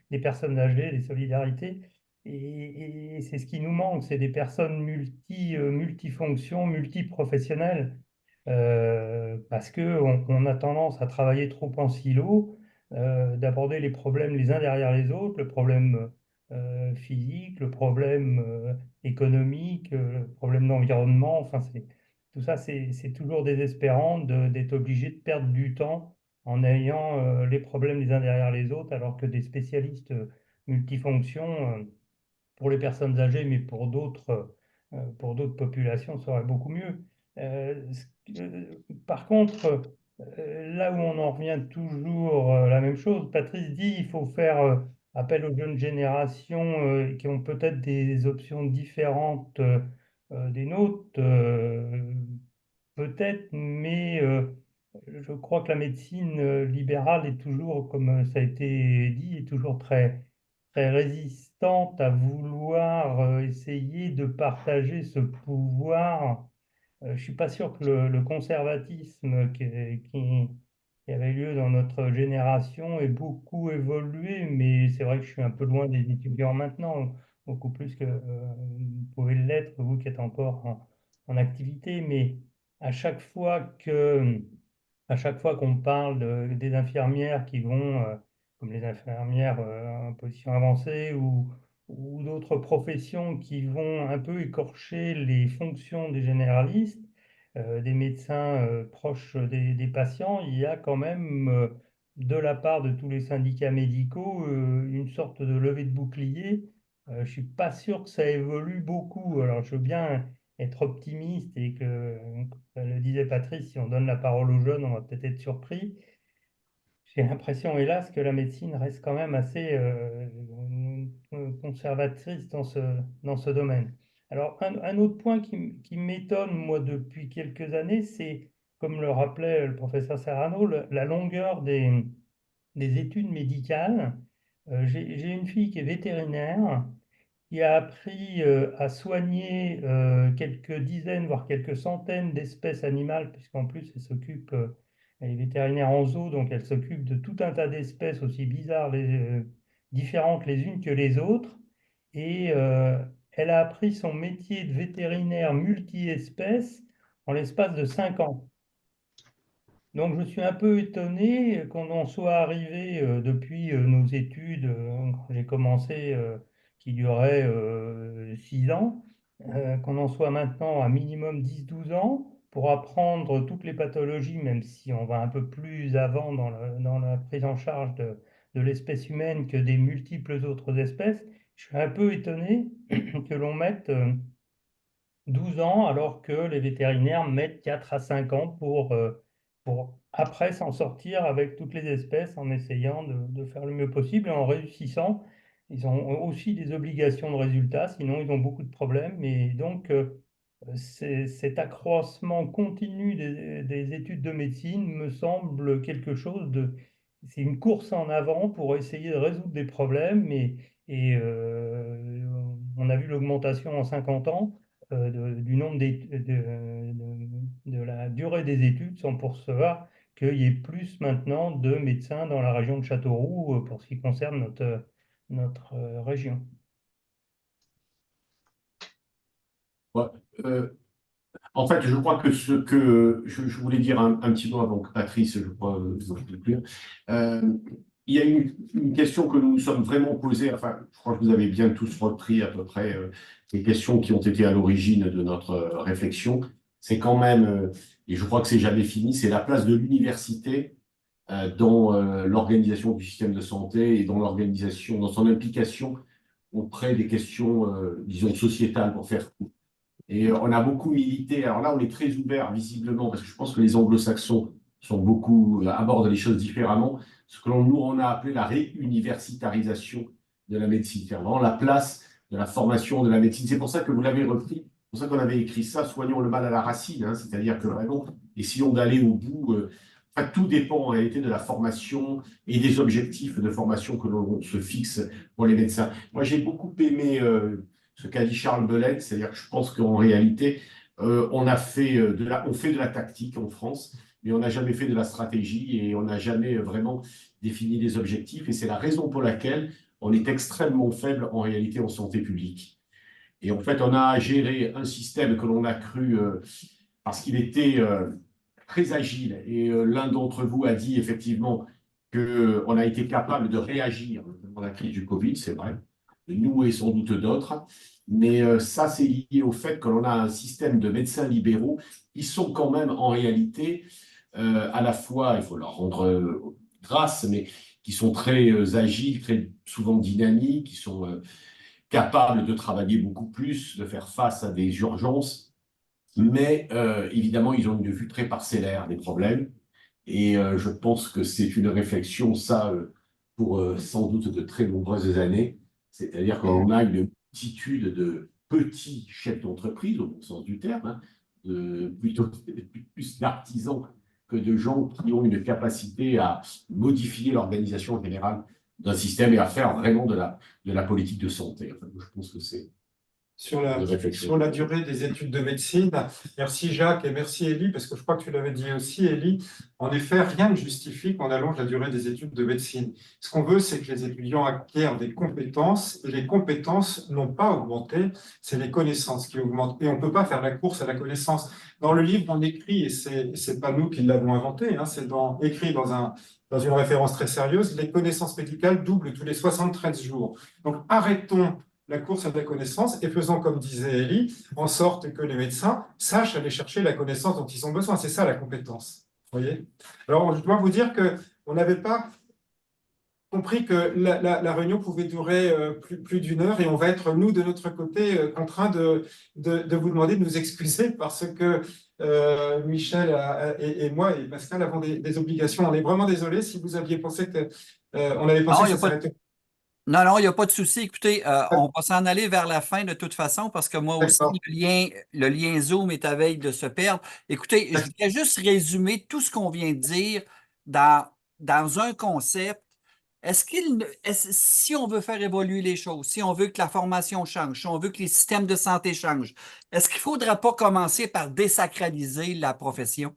des personnes âgées, des solidarités. Et c'est ce qui nous manque, c'est des personnes multifonctions, multiprofessionnelles, parce qu'on a tendance à travailler trop en silo, d'aborder les problèmes les uns derrière les autres, le problème physique, le problème économique, le problème d'environnement, enfin, tout ça, c'est toujours désespérant d'être obligé de perdre du temps en ayant les problèmes les uns derrière les autres, alors que des spécialistes multifonctions, pour les personnes âgées, mais pour d'autres populations, ça aurait beaucoup mieux. Par contre, là où on en revient toujours la même chose, Patrice dit il faut faire appel aux jeunes générations qui ont peut-être des options différentes des nôtres, peut-être, mais je crois que la médecine libérale est toujours, comme ça a été dit, est toujours très résistante à vouloir essayer de partager ce pouvoir je ne suis pas sûr que le conservatisme qui avait lieu dans notre génération ait beaucoup évolué, mais c'est vrai que je suis un peu loin des étudiants maintenant, beaucoup plus que vous pouvez l'être, vous qui êtes encore en activité, mais à chaque fois que, à chaque fois qu'on parle des infirmières qui vont, comme les infirmières en position avancée ou d'autres professions qui vont un peu écorcher les fonctions des généralistes, des médecins proches des patients, il y a quand même, de la part de tous les syndicats médicaux, une sorte de levée de bouclier. Je ne suis pas sûr que ça évolue beaucoup. Alors, je veux bien être optimiste et que, comme le disait Patrice, si on donne la parole aux jeunes, on va peut-être être surpris. J'ai l'impression, hélas, que la médecine reste quand même assez conservatrice dans ce domaine. Alors, un autre point qui m'étonne, moi, depuis quelques années, c'est, comme le rappelait le professeur Serrano, la longueur des études médicales. J'ai une fille qui est vétérinaire, qui a appris à soigner quelques dizaines, voire quelques centaines d'espèces animales, puisqu'en plus elle est vétérinaire en zoo, donc elle s'occupe de tout un tas d'espèces aussi bizarres, différentes les unes que les autres. Et elle a appris son métier de vétérinaire multi-espèces en l'espace de 5 ans. Donc, je suis un peu étonné qu'on en soit arrivé depuis nos études, quand j'ai commencé, qu'il y aurait 6 ans, qu'on en soit maintenant à minimum 10 12 ans pour apprendre toutes les pathologies, même si on va un peu plus avant dans la prise en charge de l'espèce humaine que des multiples autres espèces. Je suis un peu étonné que l'on mette 12 ans, alors que les vétérinaires mettent 4 à 5 ans pour après s'en sortir avec toutes les espèces en essayant de faire le mieux possible et en réussissant. Ils ont aussi des obligations de résultats, sinon ils ont beaucoup de problèmes. Et donc, cet accroissement continu des études de médecine me semble quelque chose de... C'est une course en avant pour essayer de résoudre des problèmes on a vu l'augmentation en 50 ans du nombre de la durée des études sans pour savoir qu'il y ait plus maintenant de médecins dans la région de Châteauroux pour ce qui concerne notre région. Ouais, euh, En fait, je crois que ce que je voulais dire un petit mot avant que Patrice, je crois, vous en plus. Il y a une question que nous nous sommes vraiment posées, enfin, je crois que vous avez bien tous repris à peu près les questions qui ont été à l'origine de notre réflexion. C'est quand même, et je crois que c'est jamais fini, c'est la place de l'université dans l'organisation du système de santé et dans l'organisation, dans son implication auprès des questions, disons, sociétales, pour faire court. Et on a beaucoup milité. Alors là, on est très ouvert, visiblement, parce que je pense que les anglo-saxons abordent les choses différemment. Ce que nous, on a appelé la réuniversitarisation de la médecine. C'est vraiment la place de la formation de la médecine. C'est pour ça que vous l'avez repris. C'est pour ça qu'on avait écrit ça, soignons le mal à la racine. Hein, c'est-à-dire que vraiment, essayons d'aller au bout. Enfin, tout dépend en réalité de la formation et des objectifs de formation que l'on se fixe pour les médecins. Moi, j'ai beaucoup aimé ce qu'a dit Charles Bellet, c'est-à-dire que je pense qu'en réalité, on fait de la tactique en France, mais on n'a jamais fait de la stratégie et on n'a jamais vraiment défini des objectifs. Et c'est la raison pour laquelle on est extrêmement faible en réalité en santé publique. Et en fait, on a géré un système que l'on a cru, parce qu'il était très agile. Et l'un d'entre vous a dit effectivement qu'on a été capable de réagir dans la crise du Covid, c'est vrai, nous et sans doute d'autres. Mais ça, c'est lié au fait que l'on a un système de médecins libéraux qui sont quand même en réalité à la fois, il faut leur rendre grâce, mais qui sont très agiles, très souvent dynamiques, qui sont capables de travailler beaucoup plus, de faire face à des urgences. Mais évidemment, ils ont une vue très parcellaire des problèmes. Et je pense que c'est une réflexion, ça, pour sans doute de très nombreuses années. C'est-à-dire qu'on a une multitude de petits chefs d'entreprise, au bon sens du terme, hein, plutôt plus d'artisans que de gens qui ont une capacité à modifier l'organisation générale d'un système et à faire vraiment de la politique de santé. Enfin, je pense que c'est sur de réflexion. sur la durée des études de médecine. Merci Jacques et merci Élie, parce que je crois que tu l'avais dit aussi, Élie. En effet, rien ne justifie qu'on allonge la durée des études de médecine. Ce qu'on veut, c'est que les étudiants acquièrent des compétences, et les compétences n'ont pas augmenté, c'est les connaissances qui augmentent. Et on ne peut pas faire la course à la connaissance. Dans le livre, on écrit, et c'est pas nous qui l'avons inventé, hein, c'est écrit dans une référence très sérieuse, les connaissances médicales doublent tous les 73 jours. Donc arrêtons la course à la connaissance et faisons, comme disait Elie, en sorte que les médecins sachent aller chercher la connaissance dont ils ont besoin. C'est ça la compétence. Voyez. Alors, je dois vous dire qu'on n'avait pas compris que la réunion pouvait durer plus d'une heure et on va être, nous, de notre côté, contraints de vous demander de nous excuser parce que Michel et moi et Pascal avons des obligations. On est vraiment désolé si vous aviez pensé on avait pensé que ça s'arrêtait. Non, il n'y a pas de souci. Écoutez, on va s'en aller vers la fin de toute façon parce que moi aussi, le lien Zoom est à veille de se perdre. Écoutez, je voudrais juste résumer tout ce qu'on vient de dire dans un concept. Si on veut faire évoluer les choses, si on veut que la formation change, si on veut que les systèmes de santé changent, est-ce qu'il ne faudrait pas commencer par désacraliser la profession?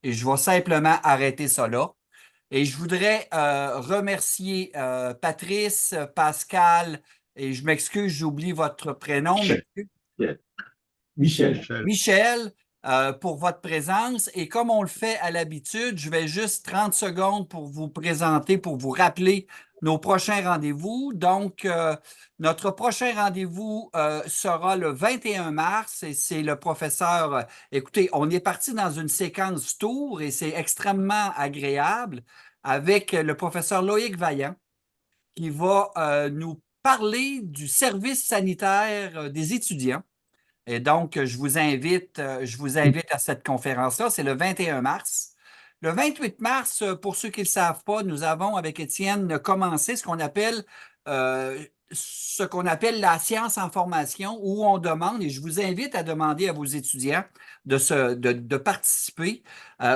Et je vais simplement arrêter ça là. Et je voudrais remercier Patrice, Pascal, et je m'excuse, j'oublie votre prénom. Michel, pour votre présence. Et comme on le fait à l'habitude, je vais juste 30 secondes pour vous présenter, pour vous rappeler nos prochains rendez-vous. Donc, notre prochain rendez-vous sera le 21 mars et c'est le professeur. Écoutez, on est parti dans une séquence tour et c'est extrêmement agréable avec le professeur Loïc Vaillant qui va nous parler du service sanitaire des étudiants. Et donc, je vous invite à cette conférence-là. C'est le 21 mars. Le 28 mars, pour ceux qui ne le savent pas, nous avons avec Étienne commencé ce qu'on appelle la science en formation, où on demande, et je vous invite à demander à vos étudiants de participer,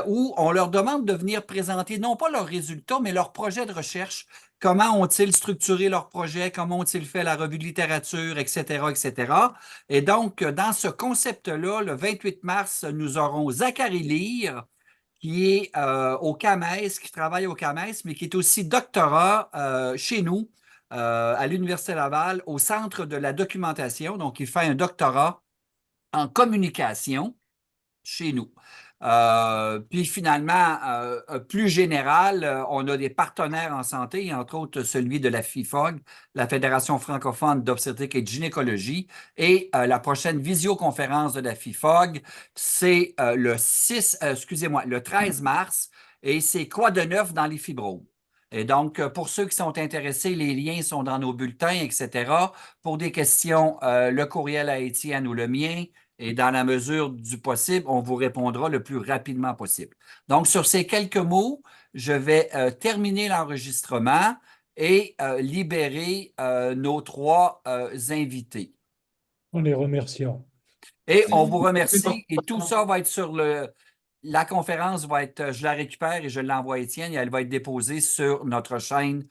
où on leur demande de venir présenter non pas leurs résultats, mais leurs projets de recherche. Comment ont-ils structuré leur projet? Comment ont-ils fait la revue de littérature, etc., etc. Et donc, dans ce concept-là, le 28 mars, nous aurons Zachary Lire, qui est au CAMES, qui travaille au CAMES, mais qui est aussi doctorat chez nous, à l'Université Laval, au Centre de la documentation. Donc, il fait un doctorat en communication chez nous. Puis finalement, plus général, on a des partenaires en santé, entre autres celui de la FIFOG, la Fédération francophone d'obstétrique et de gynécologie. Et la prochaine visioconférence de la FIFOG, c'est le 13 mars, et c'est quoi de neuf dans les fibromes? Et donc, pour ceux qui sont intéressés, les liens sont dans nos bulletins, etc. Pour des questions, le courriel à Étienne ou le mien, et dans la mesure du possible, on vous répondra le plus rapidement possible. Donc, sur ces quelques mots, je vais terminer l'enregistrement et libérer nos trois invités. En les remerciant. Et on vous remercie. Et tout ça va être sur la conférence va être, je la récupère et je l'envoie à Étienne et elle va être déposée sur notre chaîne